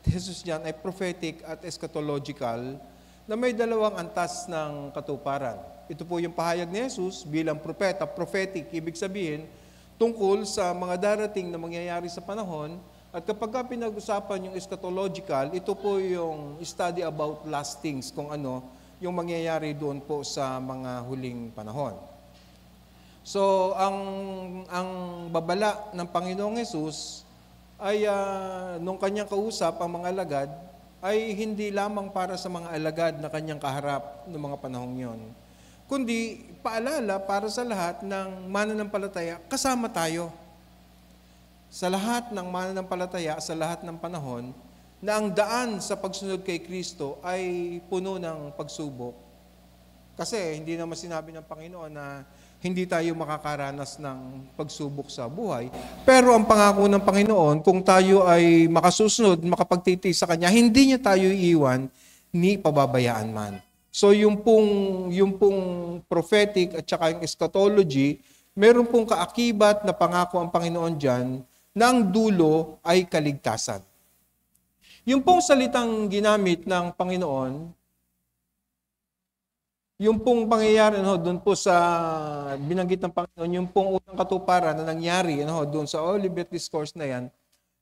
Jesus dyan ay prophetic at eschatological na may dalawang antas ng katuparan. Ito po yung pahayag ni Jesus bilang propeta, prophetic, ibig sabihin, tungkol sa mga darating na mangyayari sa panahon. At kapag pinag-usapan yung eschatological, ito po yung study about last things, kung ano yung mangyayari doon po sa mga huling panahon. So, ang babala ng Panginoong Jesus ay nung kanyang kausap ang mga alagad, ay hindi lamang para sa mga alagad na kanyang kaharap ng mga panahong yon, kundi paalala para sa lahat ng mananampalataya, kasama tayo. Sa lahat ng mananampalataya, sa lahat ng panahon, na ang daan sa pagsunod kay Kristo ay puno ng pagsubok. Kasi hindi naman sinabi ng Panginoon na hindi tayo makakaranas ng pagsubok sa buhay. Pero ang pangako ng Panginoon, kung tayo ay makasusunod, makapagtitiis sa Kanya, hindi niya tayo iiwan ni pababayaan man. So yung pong prophetic at saka yung eschatology, meron pong kaakibat na pangako ang Panginoon dyan na ang dulo ay kaligtasan. Yung pong salitang ginamit ng Panginoon, yung pong pangyayari doon po sa binanggit ng Panginoon, yung pong unang katuparan na nangyari doon sa Olivet Discourse na yan,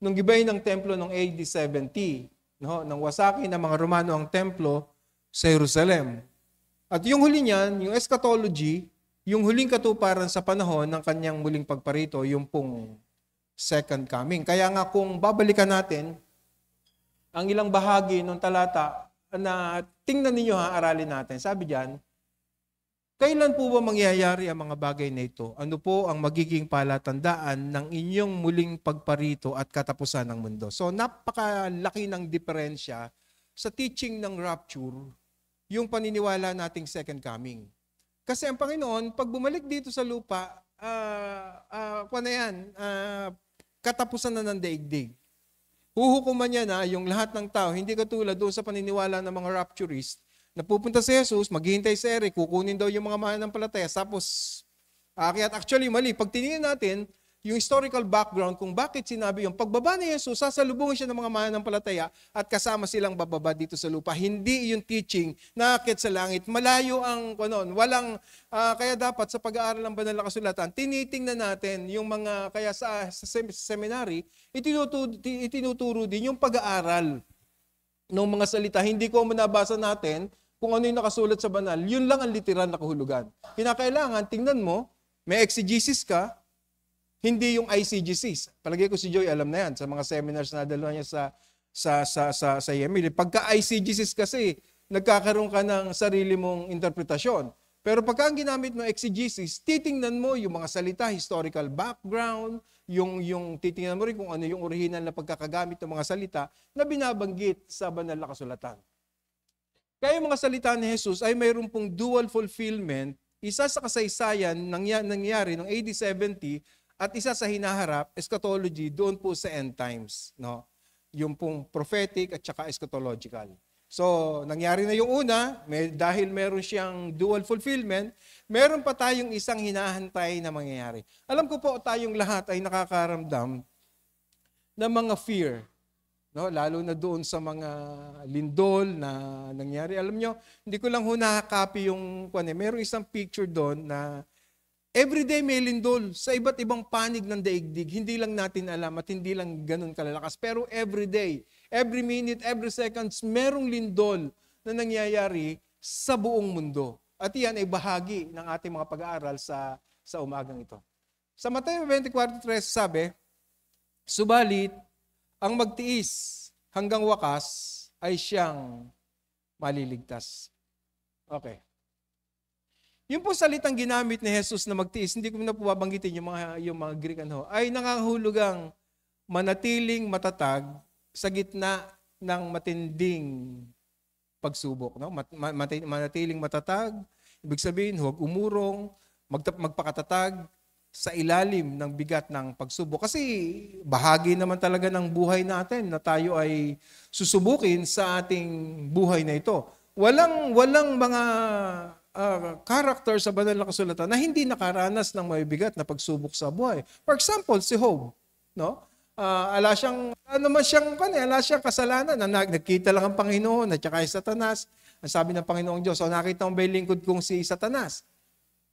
nung gibay ng templo noong AD 70, nang wasaki ng mga Romano ang templo sa Jerusalem. At yung huli niyan, yung eschatology, yung huling katuparan sa panahon ng kanyang muling pagparito, yung pong second coming. Kaya nga kung babalikan natin ang ilang bahagi ng talata na tingnan ninyo aralin natin. Sabi diyan, kailan po ba mangyayari ang mga bagay na ito? Ano po ang magiging palatandaan ng inyong muling pagparito at katapusan ng mundo? So napakalaki ng diferensya sa teaching ng rapture, yung paniniwala nating second coming. Kasi ang Panginoon, pag bumalik dito sa lupa, katapusan na ng daigdig. Huhukuman niya na yung lahat ng tao, hindi katulad doon sa paniniwala ng mga rapturist, na pupunta si Jesus, maghihintay si Eric, kukunin daw yung mga mananampalataya, tapos aakyat. Actually, mali. Pag tinignan natin yung historical background kung bakit sinabi yung pagbaba ni Jesus, sasalubungin siya ng mga mananampalataya at kasama silang bababa dito sa lupa. Hindi yung teaching na aakyat sa langit. Malayo ang walang, kaya dapat sa pag-aaral ng banal na kasulatan, tinitingnan natin yung mga, kaya sa seminary, itinuturo din yung pag-aaral ng mga salita. Hindi ko nabasa natin kung ano yung nakasulat sa banal. Yun lang ang literal na kahulugan. Kinakailangan, tingnan mo, may exegesis ka, hindi yung ICGCs. Palagay ko si Joy alam na yan sa mga seminars na dalawa niya sa EML. Pagka ICGCs kasi, nagkakaroon ka ng sarili mong interpretasyon. Pero pagka ang ginamit mo exegesis, titingnan mo yung mga salita, historical background, yung titingnan mo rin kung ano yung original na pagkakagamit ng mga salita na binabanggit sa banal na kasulatan. Kaya yung mga salita ni Jesus ay mayroon pong dual fulfillment, isa sa kasaysayan nangyari noong AD 70 at isa sa hinaharap, eschatology, doon po sa end times. Yung pong prophetic at saka eschatological. So, nangyari na yung una, dahil meron siyang dual fulfillment, meron pa tayong isang hinahantay na mangyayari. Alam ko po, tayong lahat ay nakakaramdam ng mga fear. Lalo na doon sa mga lindol na nangyari. Alam nyo, hindi ko lang nakaka-copy yung, meron isang picture doon na everyday may lindol sa iba't ibang panig ng daigdig. Hindi lang natin alam at hindi lang ganun kalalakas. Pero everyday, every minute, every seconds, merong lindol na nangyayari sa buong mundo. At iyan ay bahagi ng ating mga pag-aaral sa umagang ito. Sa Mateo 24:13 sabi, subalit, ang magtiis hanggang wakas ay siyang maliligtas. Okay. Yung po salitang ginamit ni Jesus na magtiis, hindi ko na po babanggitin yung mga Greek ay nangangahulugang manatiling matatag sa gitna ng matinding pagsubok. Manatiling matatag, ibig sabihin, huwag umurong, magpakatatag sa ilalim ng bigat ng pagsubok. Kasi bahagi naman talaga ng buhay natin na tayo ay susubukin sa ating buhay na ito. Walang mga character sa banal na kasulatan na hindi nakaranas ng mabibigat na pagsubok sa buhay. For example, si Job, ala siyang kasalanan na nagkita lang ang Panginoon at saka si Satanas. Ang sabi ng Panginoong Diyos, nakita mo ba yung lingkod kong si Satanas?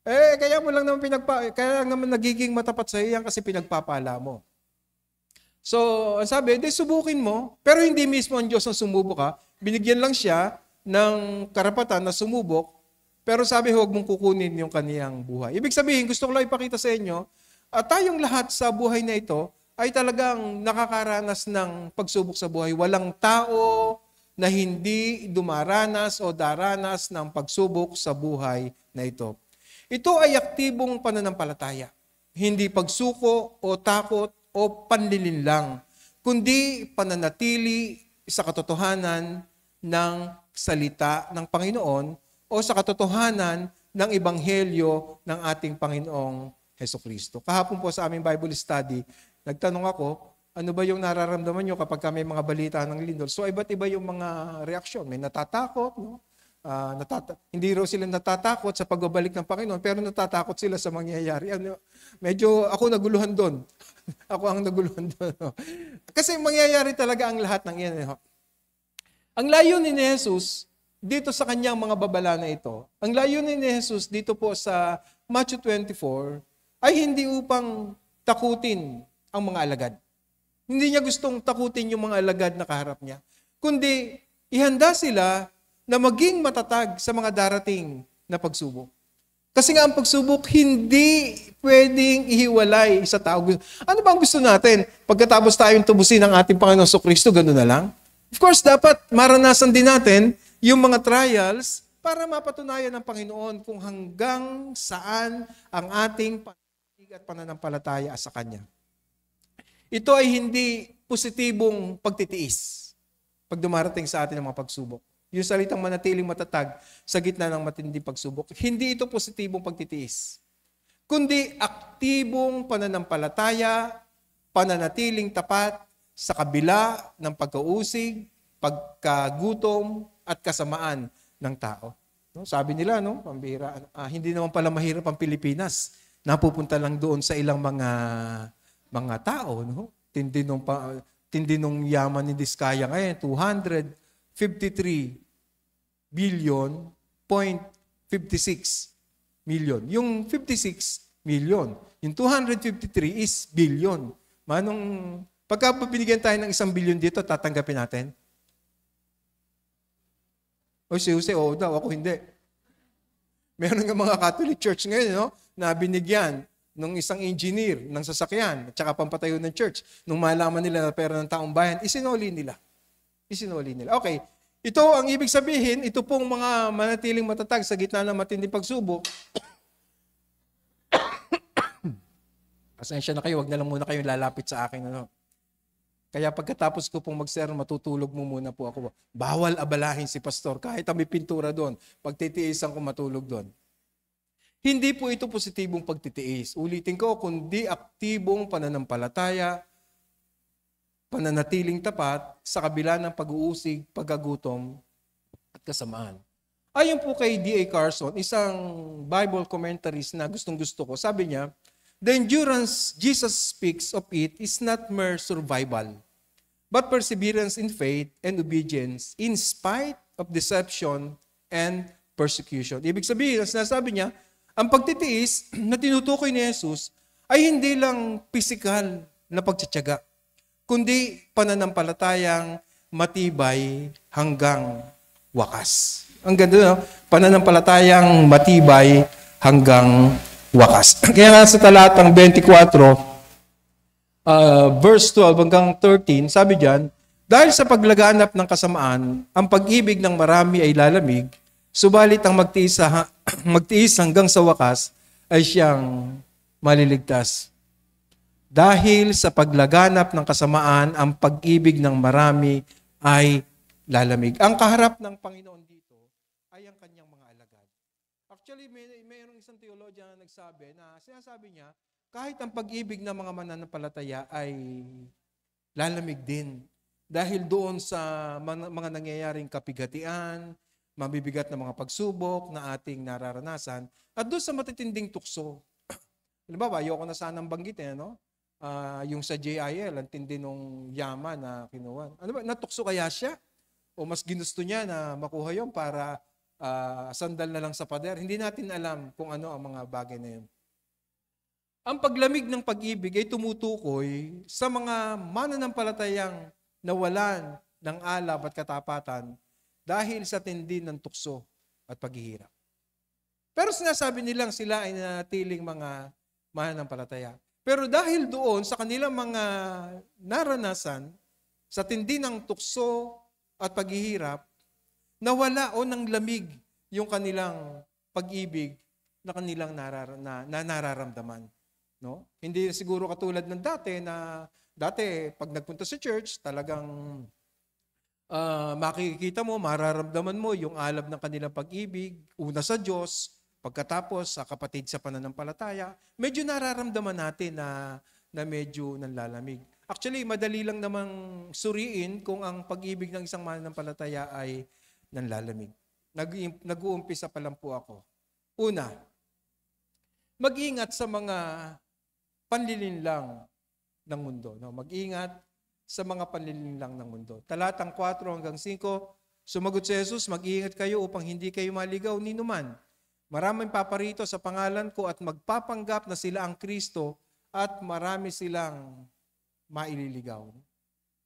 Kaya mo lang naman kaya naman nagiging matapat sa iyan kasi pinagpapala mo. So, ang sabi, subukin mo, pero hindi mismo ang Diyos ang sumubok ka. Binigyan lang siya ng karapatan na sumubok. Pero sabi, huwag mong kukunin yung kaniyang buhay. Ibig sabihin, gusto ko lang ipakita sa inyo, tayong lahat sa buhay na ito ay talagang nakakaranas ng pagsubok sa buhay. Walang tao na hindi dumaranas o daranas ng pagsubok sa buhay na ito. Ito ay aktibong pananampalataya. Hindi pagsuko o takot o panlilinlang, kundi pananatili sa katotohanan ng salita ng Panginoon o sa katotohanan ng ebanghelyo ng ating Panginoong Hesukristo. Kahapon po sa aming Bible study, nagtanong ako, ano ba yung nararamdaman nyo kapag may mga balita ng lindol? So, iba't iba yung mga reaksyon. May natatakot, hindi raw sila natatakot sa pagbabalik ng Panginoon, pero natatakot sila sa mangyayari. Medyo ako naguluhan doon. Ako ang naguluhan doon. Kasi mangyayari talaga ang lahat ng iyan. Ang layunin ni Jesus dito sa kanyang mga babala na ito, ang layunin ni Jesus dito po sa Matthew 24 ay hindi upang takutin ang mga alagad. Hindi niya gustong takutin yung mga alagad na kaharap niya, kundi ihanda sila na maging matatag sa mga darating na pagsubok. Kasi nga ang pagsubok, hindi pwedeng ihiwalay sa tao. Ano ba ang gusto natin? Pagkatapos tayong tubusin ng ating Panginoon Kristo, gano'n na lang? Of course, dapat maranasan din natin yung mga trials para mapatunayan ng Panginoon kung hanggang saan ang ating panitig at pananampalataya sa Kanya. Ito ay hindi positibong pagtitiis pag dumarating sa atin ang mga pagsubok. Yung salitang manatiling matatag sa gitna ng matinding pagsubok, hindi ito positibong pagtitiis, kundi aktibong pananampalataya, pananatiling tapat sa kabila ng pagkausig, pagkagutom, at kasamaan ng tao. No? Sabi nila, no, pambihira, hindi naman pala mahirap ang Pilipinas. Napupunta lang doon sa ilang mga tao. No? Tindi nung yaman ni Diskaya ngayon, 253 billion, 0.56 million. Yung 56 million, yung 253 is billion. Manong, pagka binigyan tayo ng 1 billion dito, tatanggapin natin? O si Jose, oo daw, ako hindi. Meron nga mga Catholic Church ngayon, no, na binigyan ng isang engineer ng sasakyan at saka pampatayo ng church. Nung malaman nila na pera ng taong bayan, isinoli nila. Okay. Ito ang ibig sabihin, ito pong mga manatiling matatag sa gitna ng matinding pagsubok. Pasensya na kayo, wag na lang muna kayong lalapit sa akin. Ano. Kaya pagkatapos ko pong mag-sermon, matutulog mo muna po ako. Bawal abalahin si pastor kahit may pintura doon. Pagtitiisan ko matulog doon. Hindi po ito positibong pagtitiis. Ulitin ko, kundi aktibong pananampalataya, pananatiling tapat sa kabila ng pag-uusig, pagkagutom, at kasamaan. Ayon po kay D.A. Carson, isang Bible commentarist na gustong-gusto ko, sabi niya, the endurance Jesus speaks of it is not mere survival, but perseverance in faith and obedience in spite of deception and persecution. Ibig sabihin, sinasabi niya, ang pagtitiis na tinutukoy ni Jesus ay hindi lang pisikal na pagtsatsaga, kundi pananampalatayang matibay hanggang wakas. Ang ganda, no? Pananampalatayang matibay hanggang wakas. Kaya nga sa talatang 24, verse 12 hanggang 13, sabi diyan, dahil sa paglaganap ng kasamaan, ang pag-ibig ng marami ay lalamig, subalit ang magtiis hanggang sa wakas ay siyang maliligtas. Dahil sa paglaganap ng kasamaan, ang pag-ibig ng marami ay lalamig. Ang kaharap ng Panginoon dito ay ang kanyang mga alagad. Actually, mayroong isang theologian na sinasabi niya, kahit ang pag-ibig ng mga mananampalataya ay lalamig din. Dahil doon sa mga nangyayaring kapigatian, mabibigat na mga pagsubok na ating nararanasan, at doon sa matitinding tukso. Halimbawa, ayoko na sanang banggitin, no? Yung sa JIL, ang tindi nung yaman na kinuha. Ano ba, natukso kaya siya? O mas ginusto niya na makuha yun para sandal na lang sa pader? Hindi natin alam kung ano ang mga bagay na yun. Ang paglamig ng pag-ibig ay tumutukoy sa mga mananampalatayang nawalan ng alab at katapatan dahil sa tindi ng tukso at paghihirap. Pero sinasabi nilang sila ay nanatiling mga mananampalataya. Pero dahil doon sa kanilang mga naranasan, sa tindi ng tukso at paghihirap, nawala o nang lamig yung kanilang pag-ibig na kanilang nararamdaman. No? Hindi siguro katulad ng dati na pag nagpunta sa church, talagang makikita mo, mararamdaman mo yung alab ng kanilang pag-ibig, una sa Diyos, pagkatapos sa kapatid sa pananampalataya, medyo nararamdaman natin na medyo nanlalamig. Actually, madali lang namang suriin kung ang pag-ibig ng isang mananampalataya ay nanlalamig. Nag-uumpisa pa lang po ako. Una, mag-ingat sa mga panlilinlang ng mundo. No? Mag-ingat sa mga panlilinlang ng mundo. Talatang 4 hanggang 5, Sumagot si Jesus, mag-iingat kayo upang hindi kayo maligaw ni numan. Maraming paparito sa pangalan ko at magpapanggap na sila ang Kristo at marami silang maililigaw.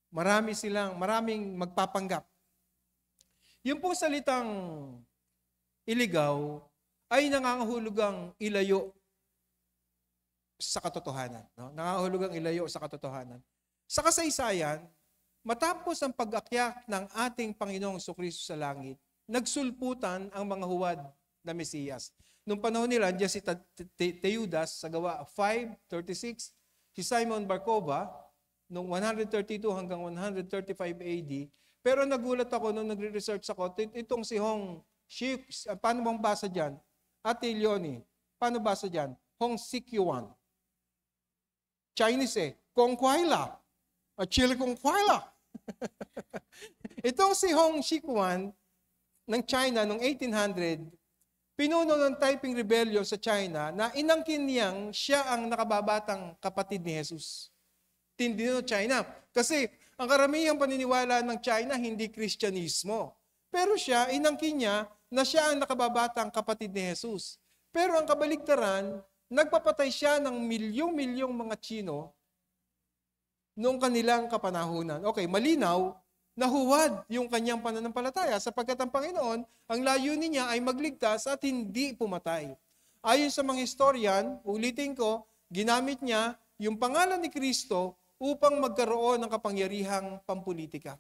Maraming magpapanggap. Yung pong salitang iligaw ay nangangahulugang ilayo sa katotohanan. No? Nangangahulugang ilayo sa katotohanan. Sa kasaysayan, matapos ang pag-akyat ng ating Panginoong Jesucristo sa langit, nagsulputan ang mga huwad na Mesiyas. Nung panahon nila, andiyan si Teudas sa Gawa 5:36, si Simon Barcova, nung 132 hanggang 135 AD. Pero nagulat ako nung nagre-research ako, itong si Hong Shik, paano bang basa dyan? Ate Leonie, paano basa dyan? Hong Sikyuan. Chinese Kong Kwaila. Chile Kong Kwaila. Itong si Hong Sikyuan ng China noong 1800, pinuno ng Taiping Rebellion sa China na inangkin niyang siya ang nakababatang kapatid ni Jesus. Tindi ng China. Kasi ang karamihang paniniwala ng China hindi Kristyanismo. Pero siya, inangkin niya na siya ang nakababatang kapatid ni Jesus. Pero ang kabaligtaran, nagpapatay siya ng milyong-milyong mga Chino noong kanilang kapanahunan. Okay, malinaw, nahuwad yung kanyang pananampalataya sapagkat ang Panginoon, ang layunin niya ay magligtas at hindi pumatay. Ayon sa mga historian, ulitin ko, ginamit niya yung pangalan ni Kristo upang magkaroon ng kapangyarihang pampulitika.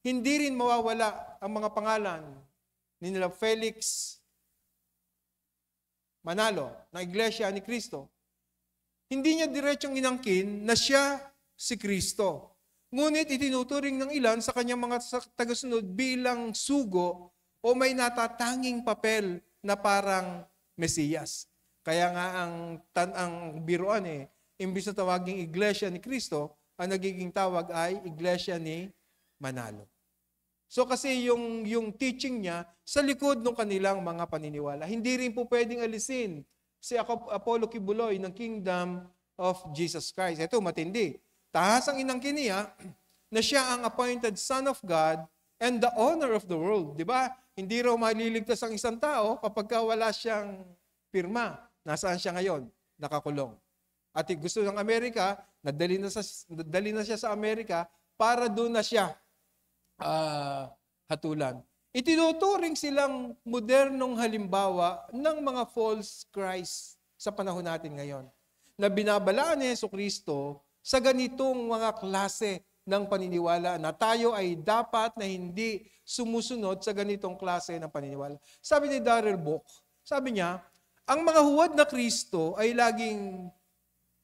Hindi rin mawawala ang mga pangalan ni nila Felix Manalo ng Iglesia ni Kristo. Hindi niya diretsong inangkin na siya si Kristo. Ngunit itinuturing ng ilan sa kanyang mga tagasunod bilang sugo o may natatanging papel na parang Mesiyas. Kaya nga ang biruan imbis na tawaging Iglesia ni Kristo, ang nagiging tawag ay Iglesia ni Manalo. So kasi yung teaching niya sa likod ng kanilang mga paniniwala. Hindi rin po pwedeng alisin si Apollo Kibuloy ng Kingdom of Jesus Christ. Ito, matindi. Tahas ang inangkin niya na siya ang appointed Son of God and the honor of the world. Di ba? Hindi raw maliligtas ang isang tao kapag wala siyang pirma. Nasaan siya ngayon? Nakakulong. At gusto ng Amerika, nadali na siya sa Amerika para doon na siya hatulan. Itinuturing silang modernong halimbawa ng mga false Christ sa panahon natin ngayon. Na binabalaan ni Jesucristo sa ganitong mga klase ng paniniwala na tayo ay dapat na hindi sumusunod sa ganitong klase ng paniniwala. Sabi ni Darrell Book, sabi niya, ang mga huwad na Kristo ay laging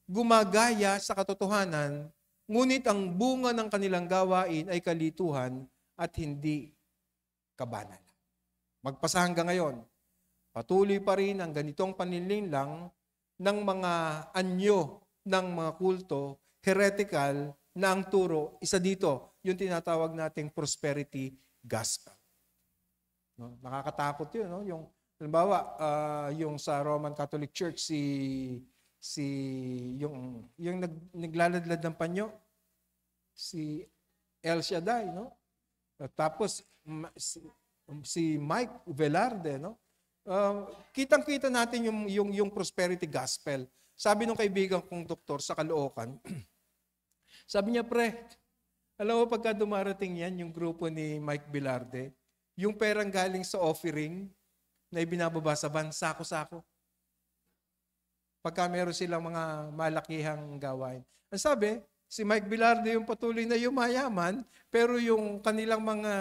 gumagaya sa katotohanan, ngunit ang bunga ng kanilang gawain ay kalituhan at hindi kabanalan. Magpasa hanggang ngayon, patuloy pa rin ang ganitong panlilinlang ng mga anyo ng mga kulto, heretical, na ang turo, isa dito, yung tinatawag nating prosperity gospel. No? Nakakatakot yun. No? Yung, halimbawa, yung sa Roman Catholic Church, yung naglaladlad ng panyo, si El Shaddai, no? Tapos si Mike Velarde, no? Kitang-kita natin yung prosperity gospel. Sabi nung kaibigan kong doktor sa Caloocan, sabi niya, pre, alam mo pagka dumarating yan, yung grupo ni Mike Velarde, yung perang galing sa offering na ibinababa sa van, sako-sako. Pagka meron silang mga malakihang gawain. Ang sabi, si Mike Velarde yung patuloy na yumayaman, pero yung kanilang mga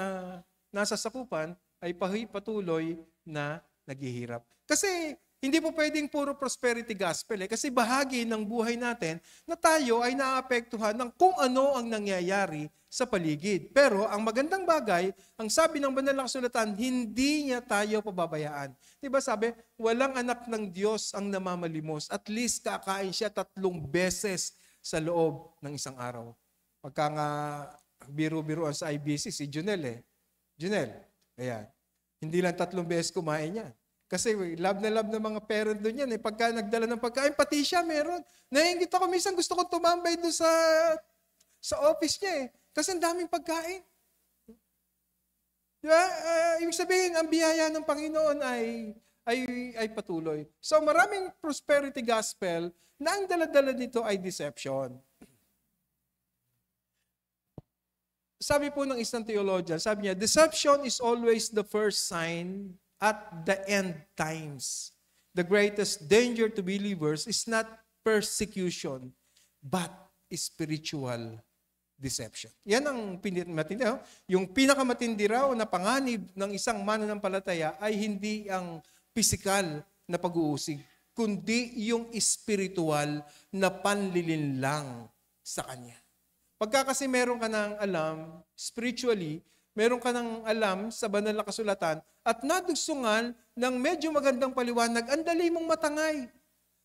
nasa sakupan ay patuloy na naghihirap. Kasi hindi po pwedeng puro prosperity gospel kasi bahagi ng buhay natin na tayo ay naapektuhan ng kung ano ang nangyayari sa paligid. Pero ang magandang bagay, ang sabi ng banal na kasulatan, hindi niya tayo pababayaan. Diba sabi, walang anak ng Diyos ang namamalimos. At least kakain siya 3 beses sa loob ng isang araw. Pagka nga biru-biruan sa IBC, si Junel Junel, ayan. Hindi lang 3 beses kumain yan. Kasi love na mga parent doon yan. Pagka nagdala ng pagkain, pati siya meron. Naiingit ako, minsan gusto ko tumambay doon sa office niya Kasi ang daming pagkain. Di ba? Ibig sabihin, ang biyaya ng Panginoon ay patuloy. So maraming prosperity gospel na ang dala-dala nito ay deception. Sabi po ng isang theologian, sabi niya, deception is always the first sign at the end times. The greatest danger to believers is not persecution, but spiritual deception. Yan ang matindi. Yung pinakamatindi raw na panganib ng isang mananampalataya ay hindi ang pisikal na pag-uusig, kundi yung spiritual na panlilinlang sa Kanya. Pagka kasi meron ka ng alam, spiritually, meron ka ng alam sa banal na kasulatan at nadugsungan ng medyo magandang paliwanag, ang dali mong matangay.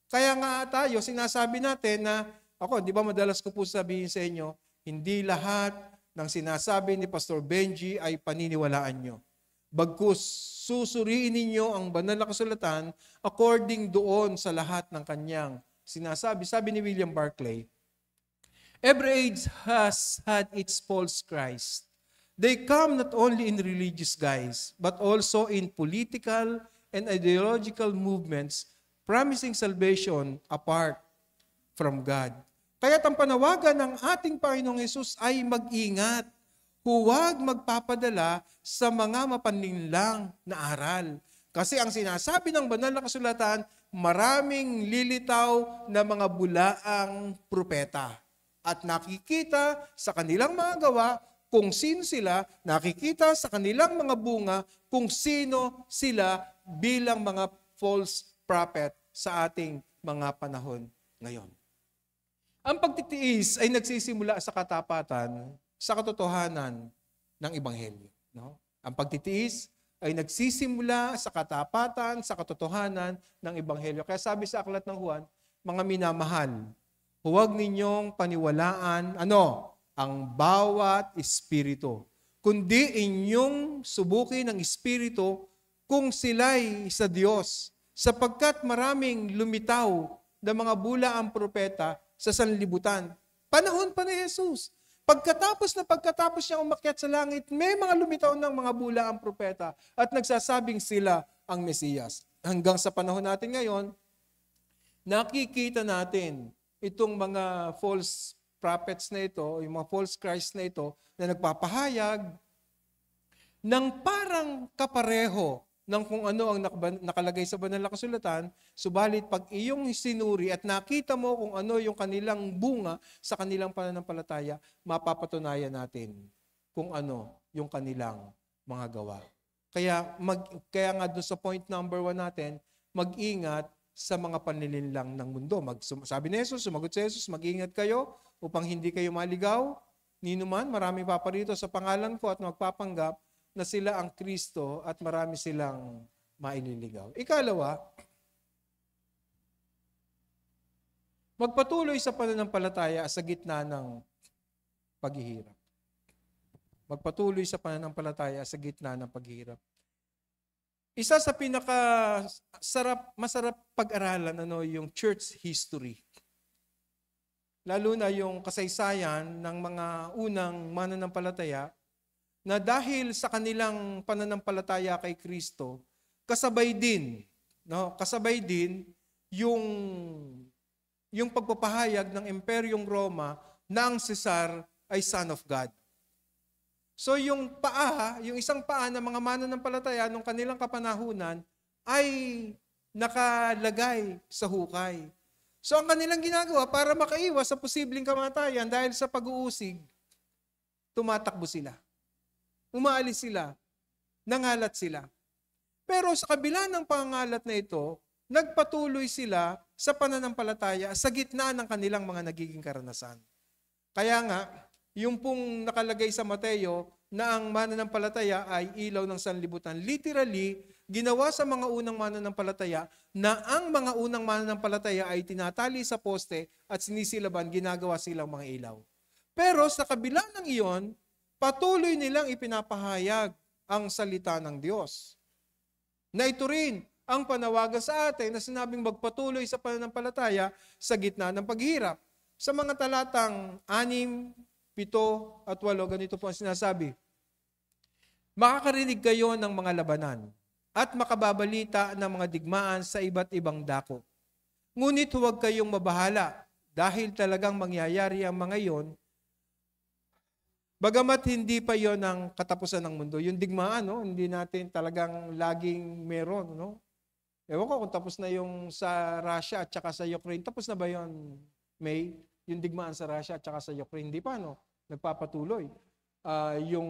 Kaya nga tayo, sinasabi natin na, ako, di ba madalas ko po sabihin sa inyo, hindi lahat ng sinasabi ni Pastor Benji ay paniniwalaan nyo. Bagkus, susuriin ninyo ang banal na kasulatan according doon sa lahat ng kanyang sinasabi. Sabi ni William Barclay, every age has had its false Christ. They come not only in religious guise, but also in political and ideological movements promising salvation apart from God. Kaya't ang panawagan ng ating Panginoong Hesus ay mag-ingat. Huwag magpapadala sa mga mapanlinlang na aral. Kasi ang sinasabi ng banal na kasulatan, maraming lilitaw na mga bulaang propeta. At nakikita sa kanilang mga gawa kung sino sila, nakikita sa kanilang mga bunga kung sino sila bilang mga false prophet sa ating mga panahon ngayon. Ang pagtitiis ay nagsisimula sa katapatan, sa katotohanan ng Ebanghelyo. No? Ang pagtitiis ay nagsisimula sa katapatan, sa katotohanan ng Ebanghelyo. Kaya sabi sa aklat ng Juan, mga minamahal, huwag ninyong paniwalaan, ang bawat espiritu, kundi inyong subukin ng espiritu kung sila'y sa Diyos, sapagkat maraming lumitaw na mga bulaang propeta sa sanlibutan. Panahon pa ni Jesus. Pagkatapos niya umakyat sa langit, may mga lumitaw ng mga bulaang propeta at nagsasabing sila ang Mesiyas. Hanggang sa panahon natin ngayon, nakikita natin itong mga false prophets na ito, yung mga false Christ na ito, na nagpapahayag ng parang kapareho ng kung ano ang nakalagay sa banal na kasulatan, subalit pag iyong sinuri at nakita mo kung ano yung kanilang bunga sa kanilang pananampalataya, mapapatunayan natin kung ano yung kanilang mga gawa. Kaya nga doon sa point number 1 natin, mag-ingat sa mga panlilinlang ng mundo. Sabi ni Jesus, sumagot si Jesus, mag-ingat kayo upang hindi kayo maligaw. Ninuman, marami paparito sa pangalan ko at magpapanggap na sila ang Kristo at marami silang maililigaw. Ikalawa, magpatuloy sa pananampalataya sa gitna ng paghihirap. Magpatuloy sa pananampalataya sa gitna ng paghihirap. Isa sa masarap pag-aralan, yung church history. Lalo na yung kasaysayan ng mga unang mananampalataya na dahil sa kanilang pananampalataya kay Kristo, kasabay din yung pagpapahayag ng Imperyong Roma na ang Cesar ay Son of God. So yung isang paa ng mga mananampalataya nung kanilang kapanahunan ay nakalagay sa hukay. So ang kanilang ginagawa para makaiwas sa posibleng kamatayan dahil sa pag-uusig, tumatakbo sila. Umaalis sila, nangalat sila. Pero sa kabila ng pangalat na ito, nagpatuloy sila sa pananampalataya sa gitna ng kanilang mga nagiging karanasan. Kaya nga, yung pong nakalagay sa Mateo na ang mananampalataya ay ilaw ng sanlibutan. Literally, ginawa sa mga unang mananampalataya na ang mga unang mananampalataya ay tinatali sa poste at sinisilaban, ginagawa silang mga ilaw. Pero sa kabila ng iyon, patuloy nilang ipinapahayag ang salita ng Diyos. Na ito rin ang panawagan sa atin na sinabing magpatuloy sa pananampalataya sa gitna ng paghihirap. Sa mga talatang 6, 7, at 8, ganito po ang sinasabi. makakarinig kayo ng mga labanan at makababalita ng mga digmaan sa iba't ibang dako. Ngunit huwag kayong mabahala dahil talagang mangyayari ang mga iyon. Bagamat hindi pa yon ang katapusan ng mundo. Yung digmaan, no? Hindi natin talagang laging meron. No? Ewan ko kung tapos na yung sa Russia at saka sa Ukraine. Tapos na ba yon, May? Yung digmaan sa Russia at saka sa Ukraine. Hindi pa, no? Nagpapatuloy. Yung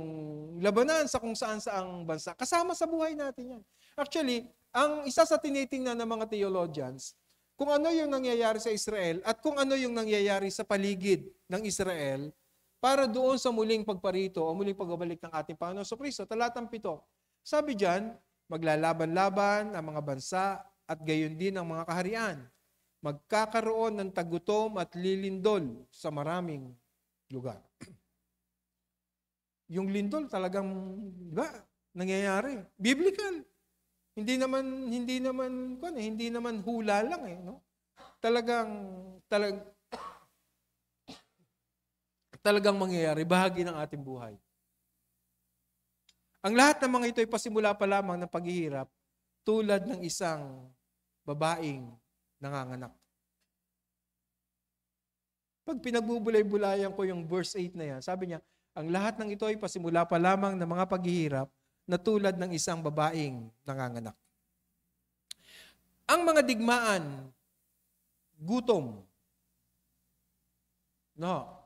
labanan sa kung saan-saang bansa. Kasama sa buhay natin yan. Actually, ang isa sa tinitingnan ng mga theologians, kung ano yung nangyayari sa Israel at kung ano yung nangyayari sa paligid ng Israel, para doon sa muling pagparito o muling pagbabalik ng ating Panginoon Kristo. Talatang 7. Sabi diyan, maglalaban-laban ang mga bansa at gayon din ang mga kaharian. Magkakaroon ng tagutom at lilindol sa maraming lugar. Yung lindol talagang, di ba, nangyayari. Biblical. Hindi naman hula lang eh, no? Talagang mangyayari, bahagi ng ating buhay. Ang lahat ng mga ito ay pasimula pa lamang ng paghihirap tulad ng isang babaeng nanganganak. Pag pinagbubulay-bulayan ko yung verse 8 na yan, sabi niya, ang lahat ng ito ay pasimula pa lamang ng mga paghihirap na tulad ng isang babaeng nanganganak. Ang mga digmaan, gutom, no?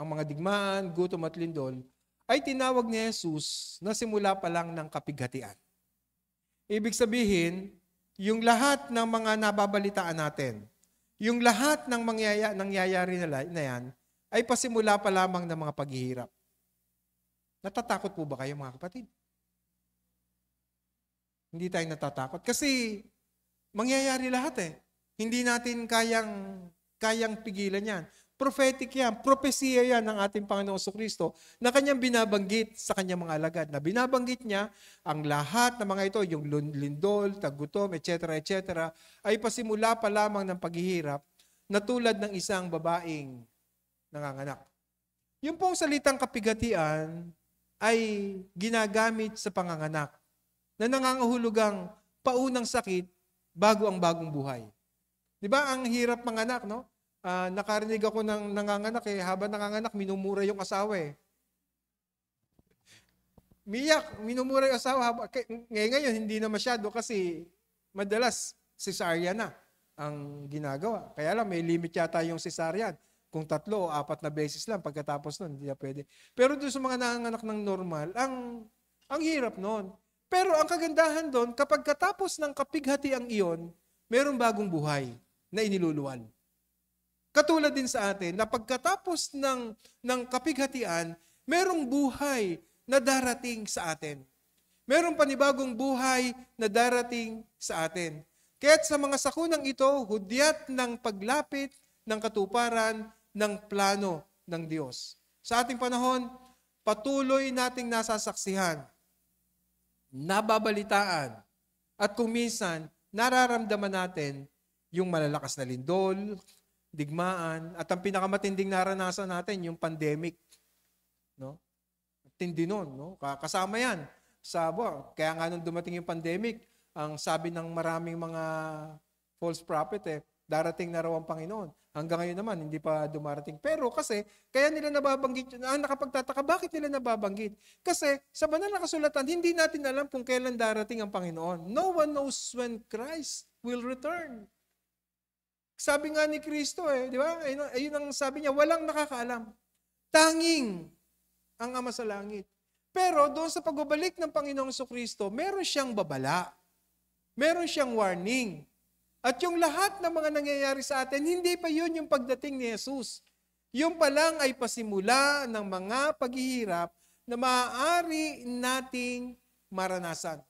Ang mga digmaan, gutom at lindol, ay tinawag ni Jesus na simula pa lang ng kapighatian. Ibig sabihin, yung lahat ng mga nababalitaan natin, yung lahat ng nangyayari na yan, ay pasimula pa lamang ng mga paghihirap. Natatakot po ba kayo mga kapatid? Hindi tayo natatakot. Kasi mangyayari lahat eh. Hindi natin kayang pigilan yan. Prophetic yan, propesya yan ng ating Panginoong Kristo na kanyang binabanggit sa kanyang mga alagad. Na binabanggit niya ang lahat ng mga ito, yung lindol, tagutom, etc., etc., ay pasimula pa lamang ng paghihirap na tulad ng isang babaeng nanganganak. Yung pong salitang kapighatian ay ginagamit sa panganganak na nangangahulugang paunang sakit bago ang bagong buhay. Di ba ang hirap manganak, no? Nakarinig ako ng nanganganak habang nanganganak, minumura yung asawa eh. Minumura yung asawa. Ngayon, hindi na masyado kasi madalas cesarean na ang ginagawa. Kaya lang, may limit yata yung cesarean. Kung 3 o 4 na beses lang, pagkatapos nun, hindi na pwede. Pero doon sa mga nanganganak ng normal, ang hirap nun. Pero ang kagandahan doon, kapag katapos ng kapighatiang iyon, mayroong bagong buhay na iniluluwan. Katulad din sa atin, na pagkatapos ng kapighatian, merong buhay na darating sa atin. Merong panibagong buhay na darating sa atin. Kaya't sa mga sakunang ito, hudyat ng paglapit ng katuparan ng plano ng Diyos. Sa ating panahon, patuloy nating nasasaksihan, nababalitaan, at kung minsan, nararamdaman natin yung malalakas na lindol, digmaan, at ang pinakamatinding naranasan natin, yung pandemic. No? Tindi nun. No? Kasama yan. Kaya nga nung dumating yung pandemic, ang sabi ng maraming mga false prophet, darating na raw ang Panginoon. Hanggang ngayon naman, hindi pa dumarating. Pero kasi, kaya nila nababanggit, nakapagtataka, bakit nila nababanggit? Kasi sa banal na kasulatan, hindi natin alam kung kailan darating ang Panginoon. No one knows when Christ will return. Sabi nga ni Kristo di ba? Ayun ang sabi niya, walang nakakaalam. Tanging ang Ama sa langit. Pero doon sa pagbabalik ng Panginoong Kristo, meron siyang babala. Meron siyang warning. At yung lahat ng mga nangyayari sa atin, hindi pa yun yung pagdating ni Jesus. Yung pa lang ay pasimula ng mga paghihirap na maaari nating maranasan.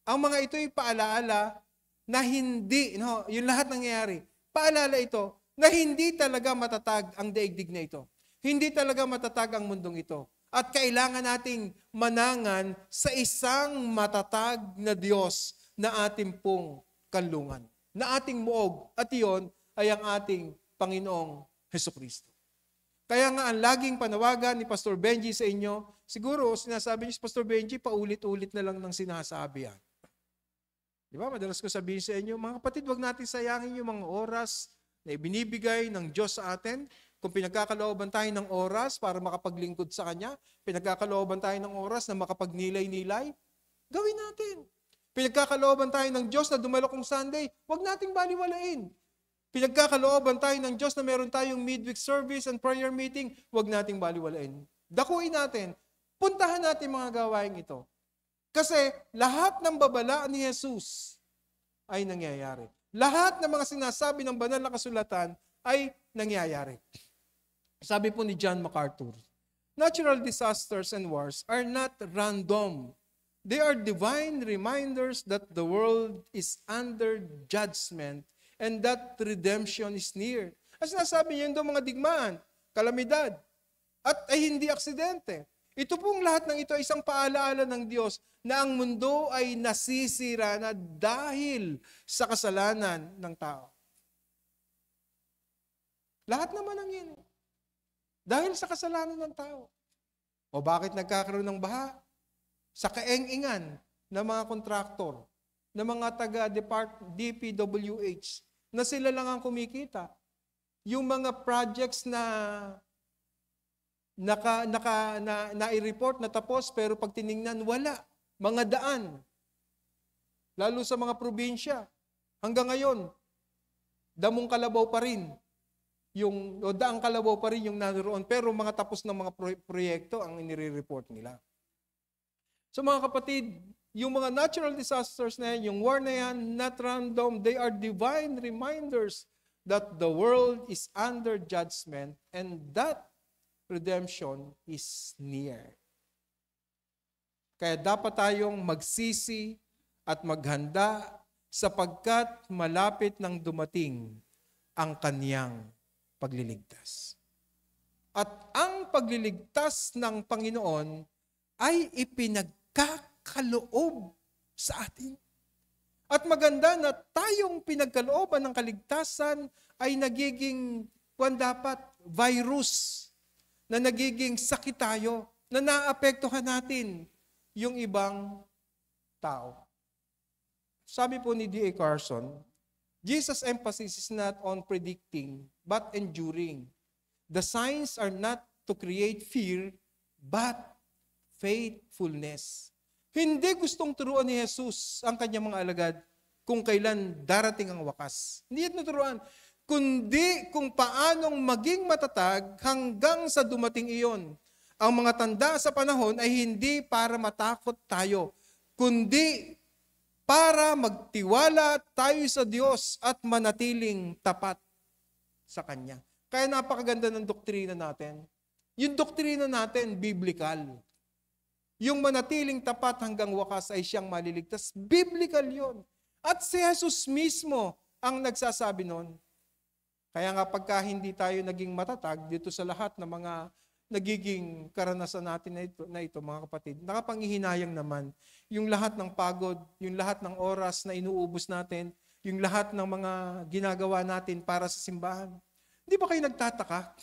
Ang mga ito'y paalaala na hindi, yung lahat nangyayari, paalala ito na hindi talaga matatag ang daigdig na ito. Hindi talaga matatag ang mundong ito. At kailangan nating manangan sa isang matatag na Diyos na ating pong kanlungan. Na ating muog. At iyon ay ang ating Panginoong Hesukristo. Kaya nga ang laging panawagan ni Pastor Benji sa inyo, siguro sinasabi niyo si Pastor Benji, paulit-ulit na lang ng sinasabi yan. Di ba? Madalas ko sabihin sa inyo, mga kapatid, wag natin sayangin yung mga oras na ibinibigay ng Diyos sa atin. Kung pinagkakalooban tayo ng oras para makapaglingkod sa Kanya, pinagkakalooban tayo ng oras na makapagnilay-nilay, gawin natin. Pinagkakalooban tayo ng Diyos na dumalo kung Sunday, wag nating baliwalain. Pinagkakalooban tayo ng Diyos na meron tayong midweek service and prayer meeting, wag nating baliwalain. Dakuin natin, puntahan natin mga gawain ito. Kasi lahat ng babala ni Jesus ay nangyayari. Lahat ng mga sinasabi ng banal na kasulatan ay nangyayari. Sabi po ni John MacArthur, natural disasters and wars are not random. They are divine reminders that the world is under judgment and that redemption is near. At sinasabi niya yung mga digmaan, kalamidad, at ay hindi aksidente. Ito pong lahat ng ito ay isang paalaala ng Diyos na ang mundo ay nasisira na dahil sa kasalanan ng tao. Lahat naman ng yun. Dahil sa kasalanan ng tao. O bakit nagkakaroon ng baha? Sa kaeng-ingan ng mga kontraktor, ng mga taga-DPWH, na sila lang ang kumikita. Yung mga projects na na-report na tapos, pero pag tiningnan, wala. Mga daan. Lalo sa mga probinsya. Hanggang ngayon, damong kalabaw pa rin. O daang kalabaw pa rin yung naroon. Pero mga tapos ng mga proyekto ang inire-report nila. So mga kapatid, yung mga natural disasters na yan, yung war na yan, not random, they are divine reminders that the world is under judgment and that redemption is near. Kaya dapat tayong magsisi at maghanda sapagkat malapit nang dumating ang kaniyang pagliligtas. At ang pagliligtas ng Panginoon ay ipinagkakaloob sa atin. At maganda na tayong pinagkalooban ng kaligtasan ay nagiging dapat virus na nagiging sakit tayo, na naapektuhan natin yung ibang tao. Sabi po ni D.A. Carson, Jesus' emphasis is not on predicting, but enduring. The signs are not to create fear, but faithfulness. Hindi gustong turuan ni Jesus ang kanyang mga alagad kung kailan darating ang wakas. Hindi ito turuan, kundi kung paanong maging matatag hanggang sa dumating iyon. Ang mga tanda sa panahon ay hindi para matakot tayo, kundi para magtiwala tayo sa Diyos at manatiling tapat sa Kanya. Kaya napakaganda ng doktrina natin. Yung doktrina natin, biblical. Yung manatiling tapat hanggang wakas ay siyang maliligtas. Biblical yun. At si Jesus mismo ang nagsasabi nun. Kaya nga pagka hindi tayo naging matatag dito sa lahat ng mga nagiging karanasan natin na ito mga kapatid, nakapanghihinayang naman yung lahat ng pagod, yung lahat ng oras na inuubos natin, yung lahat ng mga ginagawa natin para sa simbahan. Hindi ba kayo nagtataka?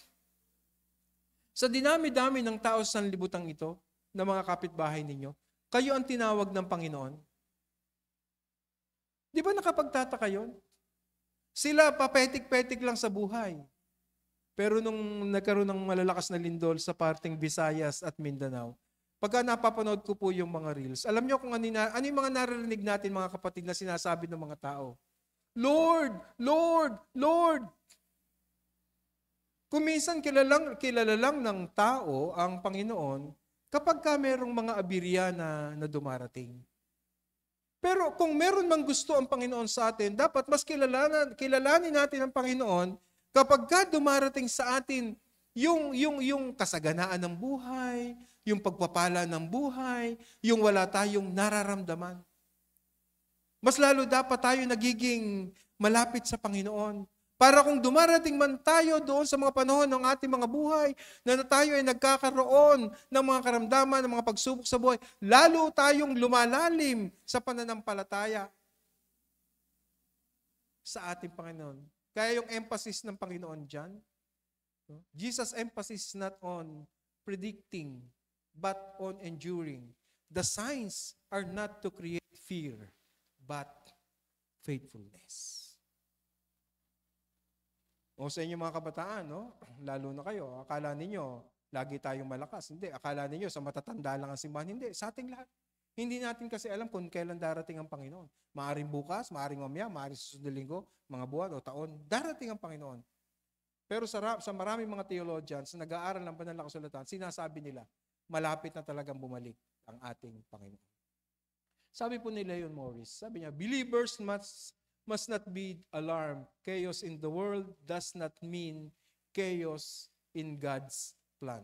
Sa dinami-dami ng tao sa sanlibutan ito, na mga kapitbahay ninyo, kayo ang tinawag ng Panginoon. Di ba nakapagtataka yun? Sila papetik-petik lang sa buhay. Pero nung nagkaroon ng malalakas na lindol sa parting Visayas at Mindanao, pagka napapanood ko po yung mga reels, alam nyo kung ano yung mga naririnig natin mga kapatid na sinasabi ng mga tao? Lord! Lord! Lord! Kung minsan kilala lang ng tao ang Panginoon kapag ka merong mga abirya na dumarating. Pero kung meron mang gusto ang Panginoon sa atin, dapat mas kilalanin natin ang Panginoon kapag ka dumarating sa atin yung kasaganaan ng buhay, yung pagpapala ng buhay, yung wala tayong nararamdaman. Mas lalo dapat tayo nagiging malapit sa Panginoon. Para kung dumarating man tayo doon sa mga panahon ng ating mga buhay, na tayo ay nagkakaroon ng mga karamdaman, ng mga pagsubok sa buhay, lalo tayong lumalalim sa pananampalataya sa ating Panginoon. Kaya yung emphasis ng Panginoon dyan, No? Jesus' emphasis is not on predicting, but on enduring. The signs are not to create fear, but faithfulness. O sa inyo mga kabataan, no? Lalo na kayo, akala ninyo, lagi tayong malakas. Hindi, akala ninyo, sa matatanda lang ang simbahan. Hindi, sa ating lahat. Hindi natin kasi alam kung kailan darating ang Panginoon. Maaring bukas, maaring mamaya, maaring susunod na linggo, mga buwan o taon, darating ang Panginoon. Pero sa maraming mga theologians na nag-aaral ng banal na kasulatan, sinasabi nila, malapit na talagang bumalik ang ating Panginoon. Sabi po ni Leon Morris, sabi niya, believers must not be alarmed. Chaos in the world does not mean chaos in God's plan.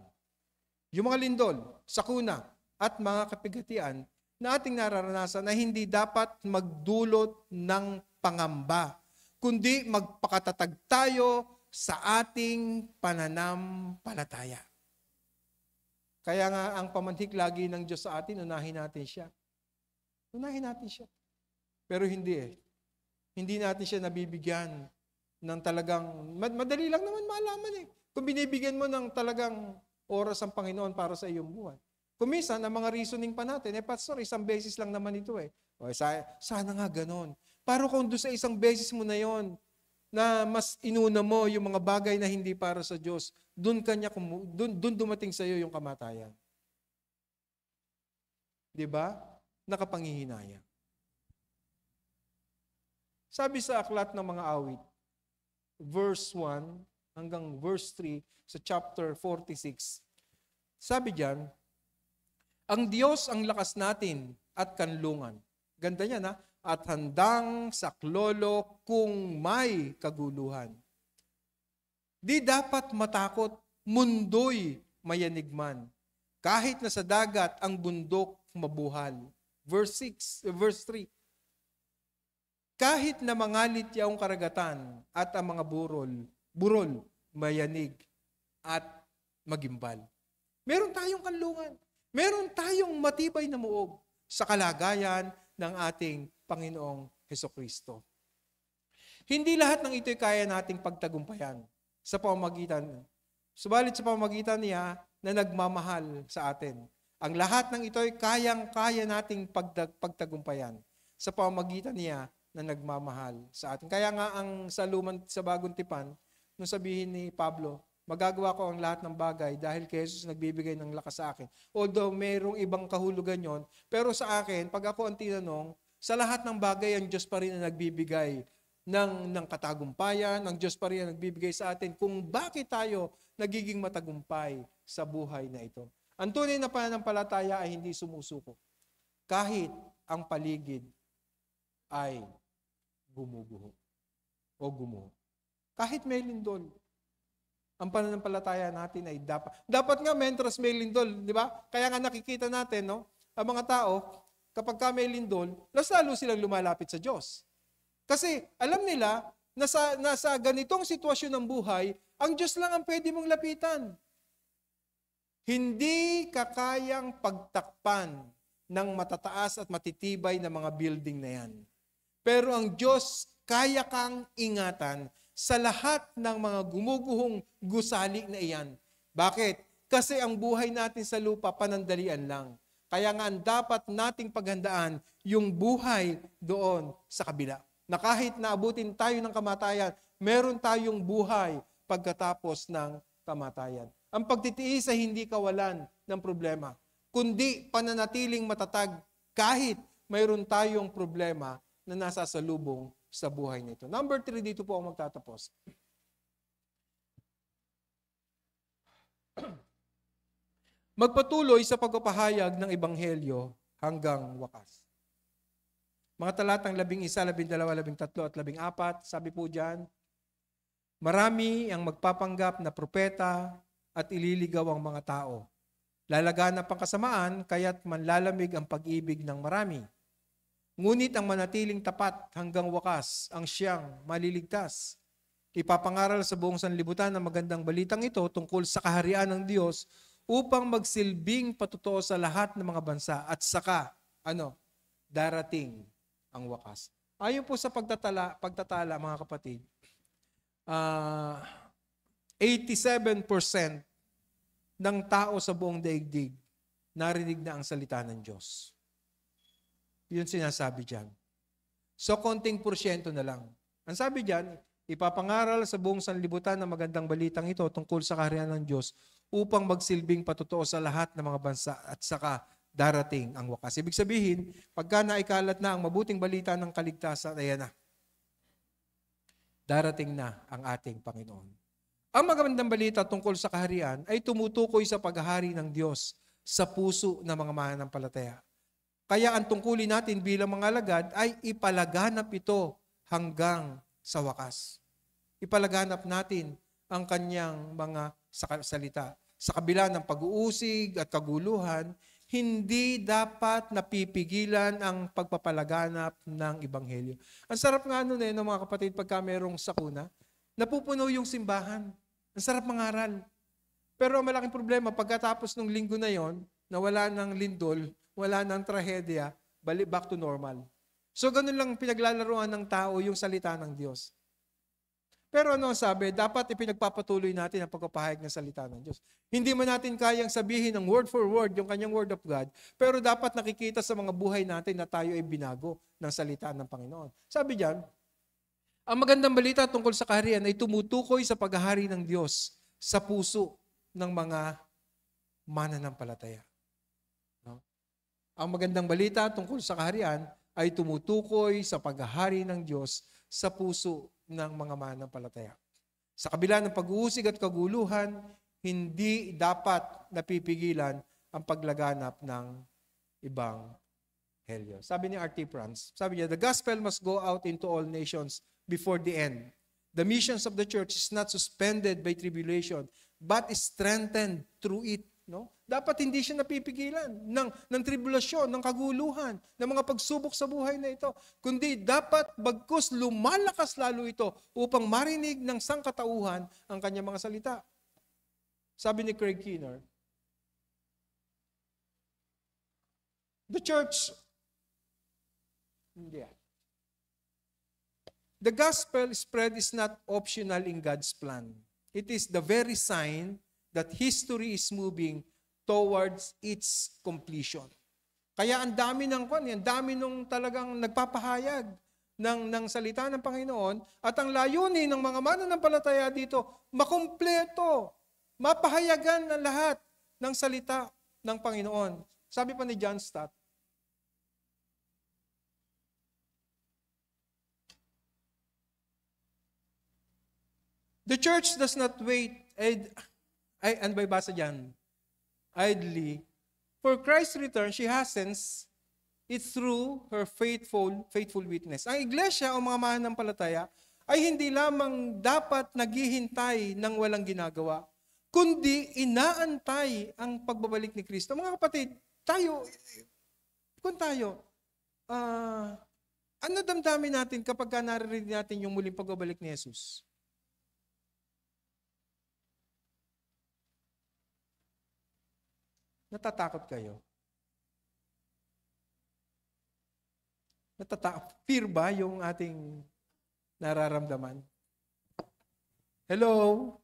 Yung mga lindol, sakuna, at mga kapigatian na ating nararanasan na hindi dapat magdulot ng pangamba, kundi magpakatatag tayo sa ating pananampalataya. Kaya nga ang pamanhik lagi ng Diyos sa atin, unahin natin siya. Unahin natin siya. Pero hindi eh. Hindi natin siya nabibigyan ng talagang, madali lang naman malaman eh. Kung binibigyan mo ng talagang oras ang Panginoon para sa iyong buhay. Kung minsan, ang mga reasoning pa natin, pastor, isang beses lang naman ito eh. O, sana nga ganon. Pero kung doon sa isang beses mo na yon, na mas inuna mo yung mga bagay na hindi para sa Diyos, doon dumating sa iyo yung kamatayan. 'Di ba? Nakapanghihinayang. Sabi sa aklat ng mga awit, verse 1 hanggang verse 3 sa chapter 46. Sabi diyan, ang Diyos ang lakas natin at kanlungan. Ganda niya na. At handang saklolo kung may kaguluhan. Di dapat matakot, mundo'y mayanigman. Kahit na sa dagat ang bundok mabuhal. Verse 3. Kahit na mangalit yaong karagatan at ang mga burol, mayanig at magimbal. Meron tayong kanlungan. Meron tayong matibay na muog sa kalagayan ng ating Panginoong Hesukristo. Hindi lahat ng ito'y kaya nating pagtagumpayan sa pamamagitan. Subalit sa pamamagitan niya na nagmamahal sa atin. Ang lahat ng ito'y kayang-kaya nating pagtagumpayan sa pamamagitan niya na nagmamahal sa atin. Kaya nga ang saluman sa Bagong Tipan, nung sabihin ni Pablo, magagawa ko ang lahat ng bagay dahil kay Jesus nagbibigay ng lakas sa akin. Although mayroong ibang kahulugan yon, pero sa akin, pag ako ang tinanong, sa lahat ng bagay, ang Diyos pa rin ang nagbibigay ng katagumpayan, ang Diyos pa rin ang nagbibigay sa atin kung bakit tayo nagiging matagumpay sa buhay na ito. Ang tunay na pananampalataya ay hindi sumusuko. Kahit ang paligid ay gumuguho o gumuho. Kahit may lindol, ang pananampalataya natin ay dapat nga mentras may lindol, di ba? Kaya nga nakikita natin, no? Ang mga tao, kapag ka may lindol, lalo silang lumalapit sa Diyos. Kasi alam nila na sa ganitong sitwasyon ng buhay, ang Diyos lang ang pwede mong lapitan. Hindi kakayang pagtakpan ng matataas at matitibay na mga building na yan. Pero ang Diyos kaya kang ingatan sa lahat ng mga gumuguhong gusali na iyan. Bakit? Kasi ang buhay natin sa lupa panandalian lang. Kaya nga dapat nating paghandaan yung buhay doon sa kabila. Na kahit naabutin tayo ng kamatayan, meron tayong buhay pagkatapos ng kamatayan. Ang pagtitiis ay hindi kawalan ng problema, kundi pananatiling matatag kahit mayroon tayong problema na nasasalubong sa buhay nito. Number 3, dito po ako magtatapos. Magpatuloy sa pagpapahayag ng Ebanghelyo hanggang wakas. Mga talatang 11, 12, 13 at 14, sabi po dyan, marami ang magpapanggap na propeta at ililigaw ang mga tao. Lalaganap ang kasamaan, kaya't manlalamig ang pag-ibig ng marami. Ngunit ang manatiling tapat hanggang wakas ang siyang maliligtas. Ipapangaral sa buong sanlibutan ang magandang balitang ito tungkol sa kaharian ng Diyos upang magsilbing patutuo sa lahat ng mga bansa at saka, darating ang wakas. Ayon po sa pagtatala mga kapatid, 87% ng tao sa buong daigdig narinig na ang salita ng Diyos. Yun sinasabi dyan. So, konting porsyento na lang. Ang sabi dyan, ipapangaral sa buong sanlibutan ng magandang balitang ito tungkol sa kaharian ng Diyos upang magsilbing patotoo sa lahat ng mga bansa at saka darating ang wakas. Ibig sabihin, pagka naikalat na ang mabuting balita ng kaligtasan, ayan na. Darating na ang ating Panginoon. Ang magandang balita tungkol sa kaharian ay tumutukoy sa paghahari ng Diyos sa puso ng mga mananampalataya. Kaya ang tungkulin natin bilang mga alagad ay ipalaganap ito hanggang sa wakas. Ipalaganap natin ang kanyang mga salita. Sa kabila ng pag-uusig at kaguluhan, hindi dapat napipigilan ang pagpapalaganap ng Ebanghelyo. Ang sarap nga nun ng mga kapatid, pagka merong sakuna, napupuno yung simbahan. Ang sarap mangaral. Pero ang malaking problema, pagkatapos ng linggo na yon, na wala ng lindol, wala ng trahedya, balik back to normal. So ganun lang pinaglalaroan ng tao yung salita ng Diyos. Pero ano ang sabi? Dapat ipinagpapatuloy natin ang pagpapahayag ng salita ng Diyos. Hindi man natin kayang sabihin ng word for word yung kanyang word of God, pero dapat nakikita sa mga buhay natin na tayo ay binago ng salita ng Panginoon. Sabi diyan, ang magandang balita tungkol sa kaharian ay tumutukoy sa paghahari ng Diyos sa puso ng mga mananampalataya. No? Ang magandang balita tungkol sa kaharian ay tumutukoy sa paghahari ng Diyos sa puso ng mga mananampalataya. Sa kabila ng pag-uusig at kaguluhan, hindi dapat napipigilan ang paglaganap ng ibang helyo. Sabi ni R.T. France, sabi niya, the gospel must go out into all nations before the end. The missions of the church is not suspended by tribulation, but is strengthened through it. No? Dapat hindi siya napipigilan ng tribulasyon, ng kaguluhan, ng mga pagsubok sa buhay na ito. Kundi dapat bagkus lumalakas lalo ito upang marinig ng sangkatauhan ang kanyang mga salita. Sabi ni Craig Keener, the church, the gospel spread is not optional in God's plan. It is the very sign that history is moving towards its completion. Kaya ang dami nung talagang nagpapahayag ng salita ng Panginoon at ang layunin ng mga mananampalataya dito, makumpleto, mapahayagan ang lahat ng salita ng Panginoon. Sabi pa ni John Stott, the church does not wait, ano ba basa dyan? Idly. For Christ's return, she hastens it through her faithful witness. Ang iglesia o mga mananampalataya ay hindi lamang dapat naghihintay ng walang ginagawa, kundi inaantay ang pagbabalik ni Kristo. Mga kapatid, ano damdamin natin kapag naririnig natin yung muling pagbabalik ni Jesus? Natatakot kayo? Fear ba yung ating nararamdaman? Hello?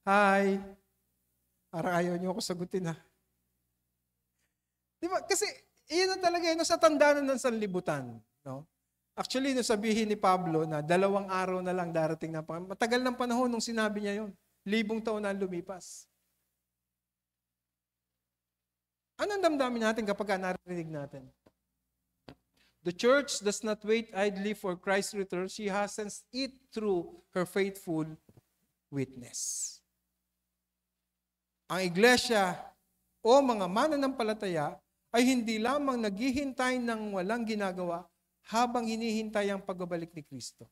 Hi? Parang ayaw niyo ako sagutin ha. Diba? Kasi iyan na talaga yun, sa tanda ng sanlibutan. No? Actually, nung sabihin ni Pablo na 2 araw na lang darating na Panginoon, matagal ng panahon nung sinabi niya yun. 1,000 taon na lumipas. Anong damdamin natin kapag narinig natin? The church does not wait idly for Christ's return. She hastens it through her faithful witness. Ang iglesia o mga mananampalataya ay hindi lamang naghihintay ng walang ginagawa habang hinihintay ang pagbabalik ni Kristo.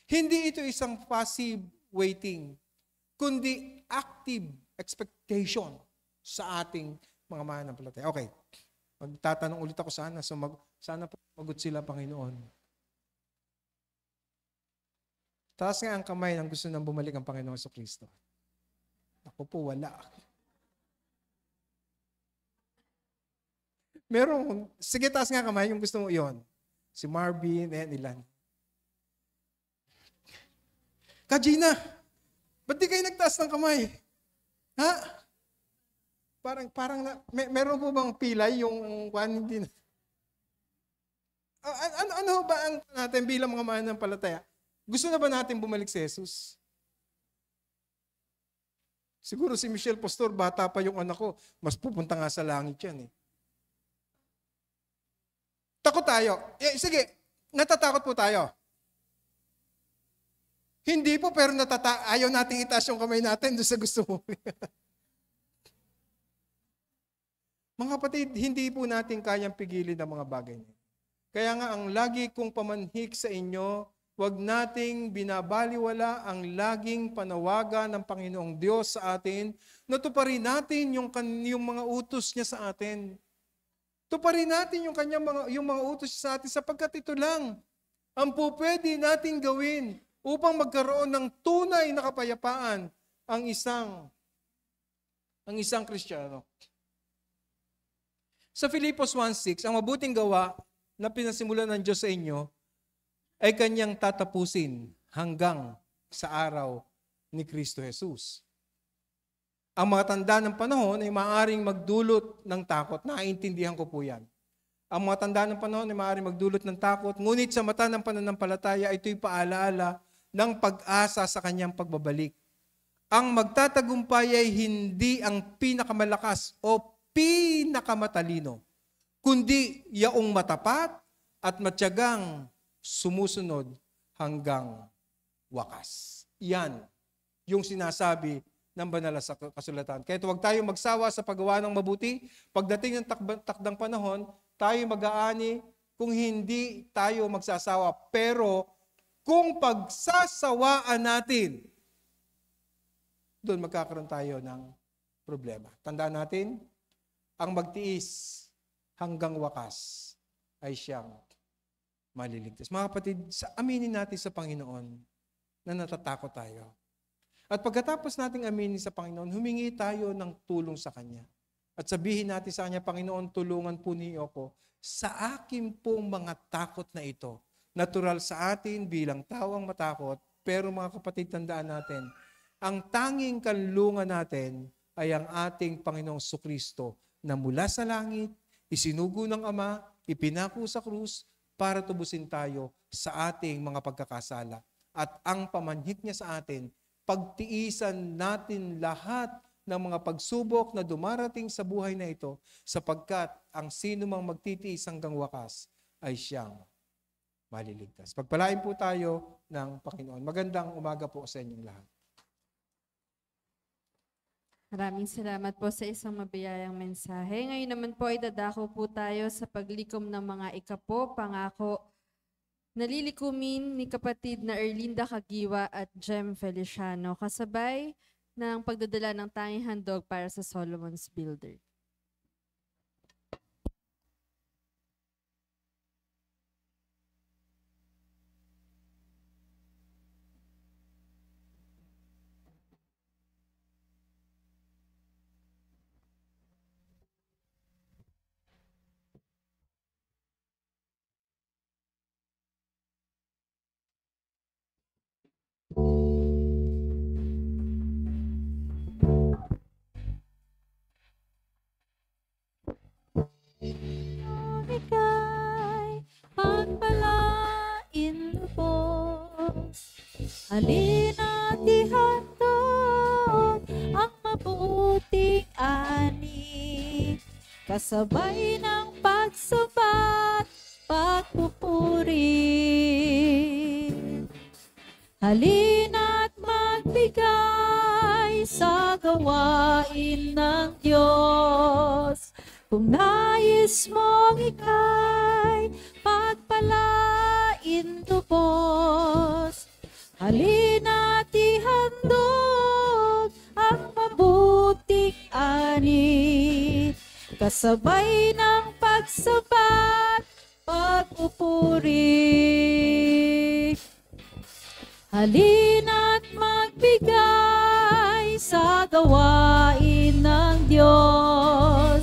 Hindi ito isang passive waiting, kundi active expectation sa ating mga mananampalataya. Okay. Magtatanong ulit ako sana. So sana po magot sila, Panginoon. Taas nga ang kamay ng gusto nang bumalik ang Panginoon sa Kristo. Ako po, wala. Meron. Sige, taas nga kamay yung gusto mo iyon. Si Marvin, ilan. Kajina, Ba't di kayo nagtaas ng kamay? Ha? Parang meron po bang pilay yung hindi na? Ano ba ang natin bilang mga mananampalataya? Gusto na ba natin bumalik si Jesus? Siguro si Michelle Pastor, bata pa yung anak ko, mas pupunta nga sa langit yan eh. Takot tayo. Sige, natatakot po tayo. Hindi po, pero ayaw nating itaas yung kamay natin doon sa gusto mo. Mga kapatid, hindi po natin kayang pigilin ang mga bagay niya. Kaya nga, ang lagi kong pamanhik sa inyo, huwag nating binabaliwala ang laging panawagan ng Panginoong Diyos sa atin na tuparin natin yung mga utos niya sa atin. Tuparin natin yung mga utos niya sa atin sapagkat ito lang ang pupwede natin gawin upang magkaroon ng tunay na kapayapaan ang isang Kristiyano. Sa Filipos 1:6, ang mabuting gawa na pinasimulan ng Diyos sa inyo ay kanyang tatapusin hanggang sa araw ni Kristo Jesus. Ang mga tanda ng panahon ay maaaring magdulot ng takot. Naiintindihan ko po yan. Ang mga tanda ng panahon ay maaaring magdulot ng takot, ngunit sa mata ng pananampalataya, ito'y paalaala ng pag-asa sa kanyang pagbabalik. Ang magtatagumpay ay hindi ang pinakamalakas o pinakamatalino, kundi yaong matapat at matyagang sumusunod hanggang wakas. Yan yung sinasabi ng banal na kasulatan. Kaya huwag tayong magsawa sa paggawa ng mabuti. Pagdating ng takdang panahon, tayo mag-aani kung hindi tayo magsasawa. Pero kung pagsasawaan natin, doon magkakaroon tayo ng problema. Tandaan natin, ang magtiis hanggang wakas ay siyang maliligtas. Mga kapatid, aminin natin sa Panginoon na natatakot tayo. At pagkatapos nating aminin sa Panginoon, humingi tayo ng tulong sa Kanya. At sabihin natin sa Kanya, Panginoon, tulungan po niyo ako sa akin pong mga takot na ito. Natural sa atin bilang tawang matakot, pero mga kapatid, tandaan natin, ang tanging kanlungan natin ay ang ating Panginoong Sukristo na mula sa langit, isinugo ng Ama, ipinako sa krus para tubusin tayo sa ating mga pagkakasala. At ang pamanhik niya sa atin, pagtiisan natin lahat ng mga pagsubok na dumarating sa buhay na ito sapagkat ang sino mang magtitiis hanggang wakas ay siyang maliligtas. Pagpalain po tayo ng Panginoon. Magandang umaga po sa inyong lahat. Maraming salamat po sa isang mabiyayang mensahe. Ngayon naman po ay dadako po tayo sa paglikom ng mga ikapo, pangako. Nalilikumin ni kapatid na Erlinda Kagiwa at Jem Feliciano kasabay ng pagdadala ng tanging handog para sa Solomon's Builder. Ika'y pagpalain lubos. Halina't ihandog ang mabuting ani, kasabay ng pagsubat, pagpupuri. Halina't magbigay sa gawain ng Diyos. Kung nais mong ika'y pagpalain lubos, halina't ihandog ang mabuting ani, kasabay ng pagsabat, pagpupuri. Halina't magbigay sa gawain ng Diyos.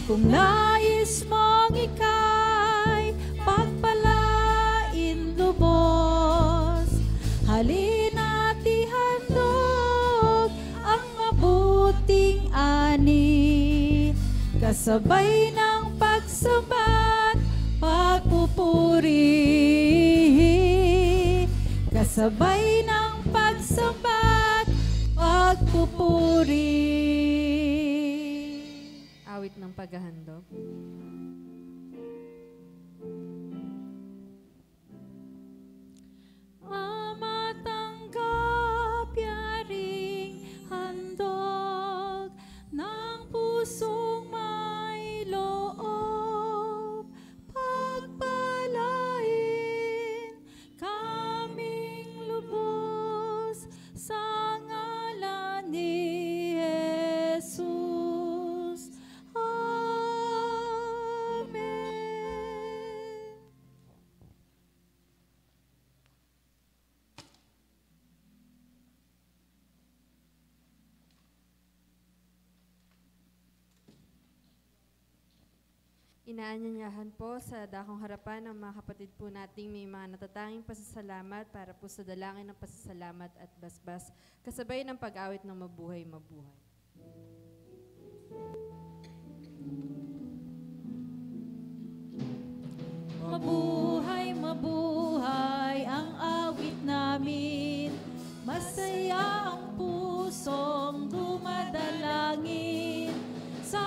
Kung nais mong ika'y pagpalain lubos, halina't ihandog kasabay ng pagsambat, pagpupuri, kasabay ng pagsambat, pagpupuri. Awit ng paghahandog. Ama, tanggap yaring handog ng pusong may loob. Pagpalain kaming lubos sa ngalan ni Jesus. Amen. Inaanyayahan po sa dakong harapan ng mga kapatid po nating may mga natatanging pasasalamat para po sa dalangin ng pasasalamat at basbas, kasabay ng pag-awit ng mabuhay, mabuhay. Mabuhay, mabuhay ang awit namin. Masaya ang pusong dumadalangin sa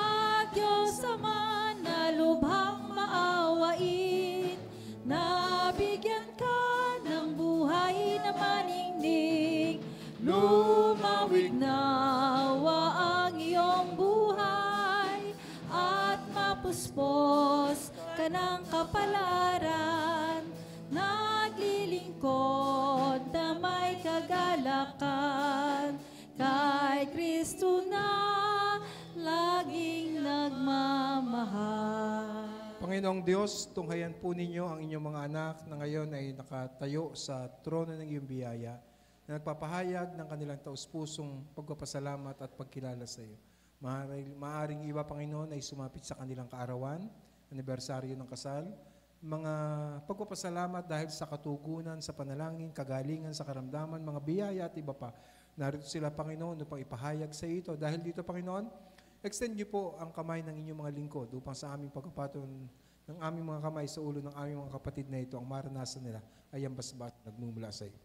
Diyos Ama na lubhang maawain. Nabigyan ka ng buhay na maningning. Lumawig nawa ang iyong buhay at mapuspos ka ng kapalaran. Naglilingkod na may kagalakan kay Kristo na laging nagmamahal. Panginoong Diyos, tunghayan po ninyo ang inyong mga anak na ngayon ay nakatayo sa trono ng iyong biyaya, na nagpapahayag ng kanilang taus-pusong pagpapasalamat at pagkilala sa iyo. Maaring iba, Panginoon, ay sumapit sa kanilang kaarawan, anibersaryo ng kasal, mga pagpapasalamat dahil sa katugunan, sa panalangin, kagalingan, sa karamdaman, mga biyaya at iba pa. Narito sila, Panginoon, upang ipahayag sa ito. Dahil dito, Panginoon, extend niyo po ang kamay ng inyong mga lingkod upang sa aming pagkapaton ng aming mga kamay sa ulo ng aming mga kapatid na ito, ang maranasan nila ay ang basbat nagmumula sa iyo.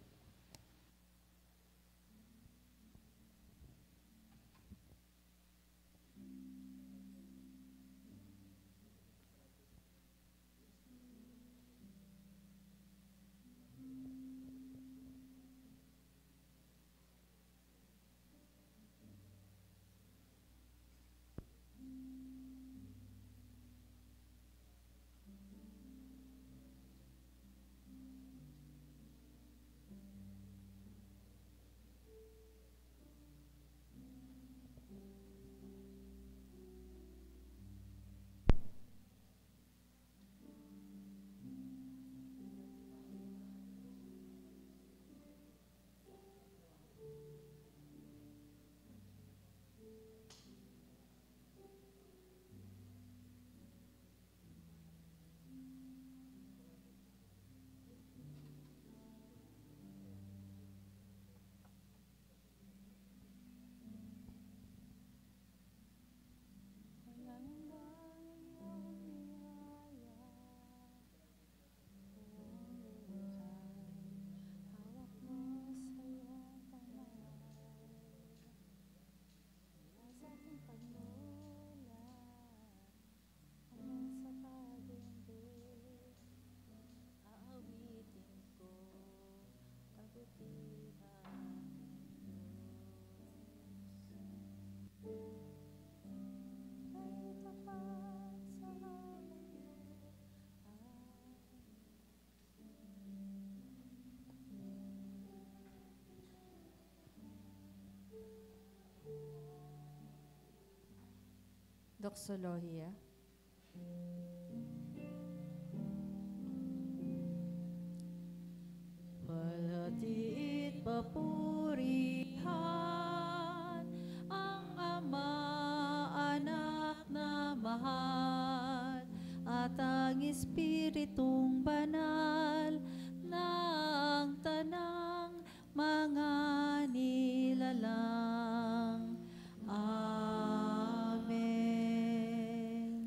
Doxologia. Palatiit papurihan ang Ama, Anak na mahal, at ang Espiritong banal ng tanang mga nilalang. Amen.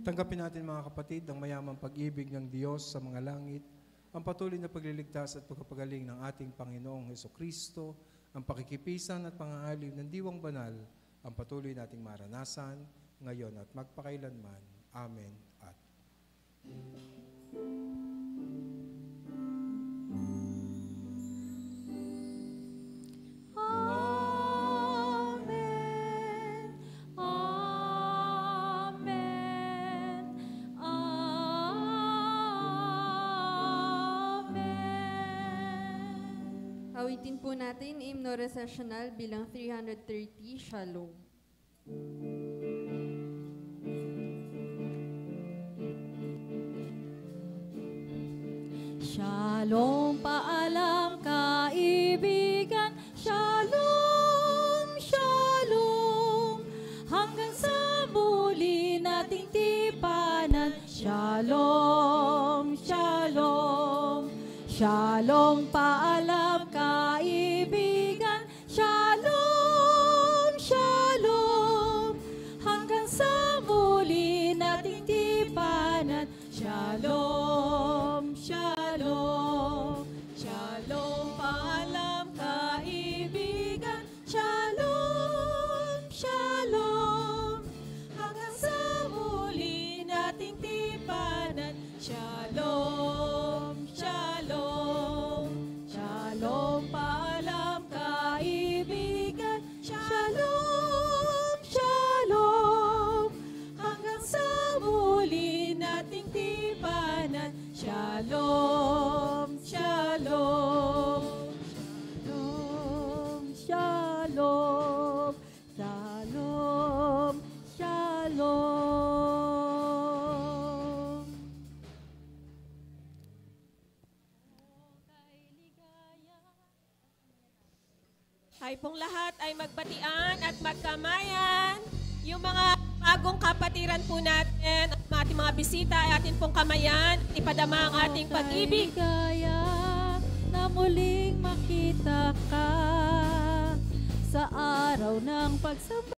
Tanggapin natin mga kapatid ang mayamang pag-ibig ng Diyos sa mga langit, ang patuloy na pagliligtas at pagpapagaling ng ating Panginoong Hesukristo, ang pakikipisan at pang-aaliw ng diwang banal, ang patuloy nating maranasan ngayon at magpakailanman. Amen at Amen. Amen. Amen. Awitin po natin hymno recessional bilang 330, Shalom. Shalom, paalam, kaibigan. Shalom, shalom. Hanggang sa muli nating tipanan. Shalom, shalom. Shalom, paalam, kaibigan. Shalom, shalom. Hanggang sa muli nating tipanan. Shalom, shalom. Shalom, paalam, kaibigan. Shalom, shalom. Hanggang sa muli nating tipanan. Shalom, shalom. Shalom, paalam, kaibigan. Shalom, shalom. Hanggang sa muli nating tipanan. Shalom, shalom. Shalom, shalom. Shalom, shalom. Tayo pong lahat ay magbatian at magkamayan. Yung mga bagong kapatiran po natin, at ating mga bisita ay atin pong kamayan, ipadama ang ating pag-ibig. Kaya na muling makita ka sa araw ng pagsamba.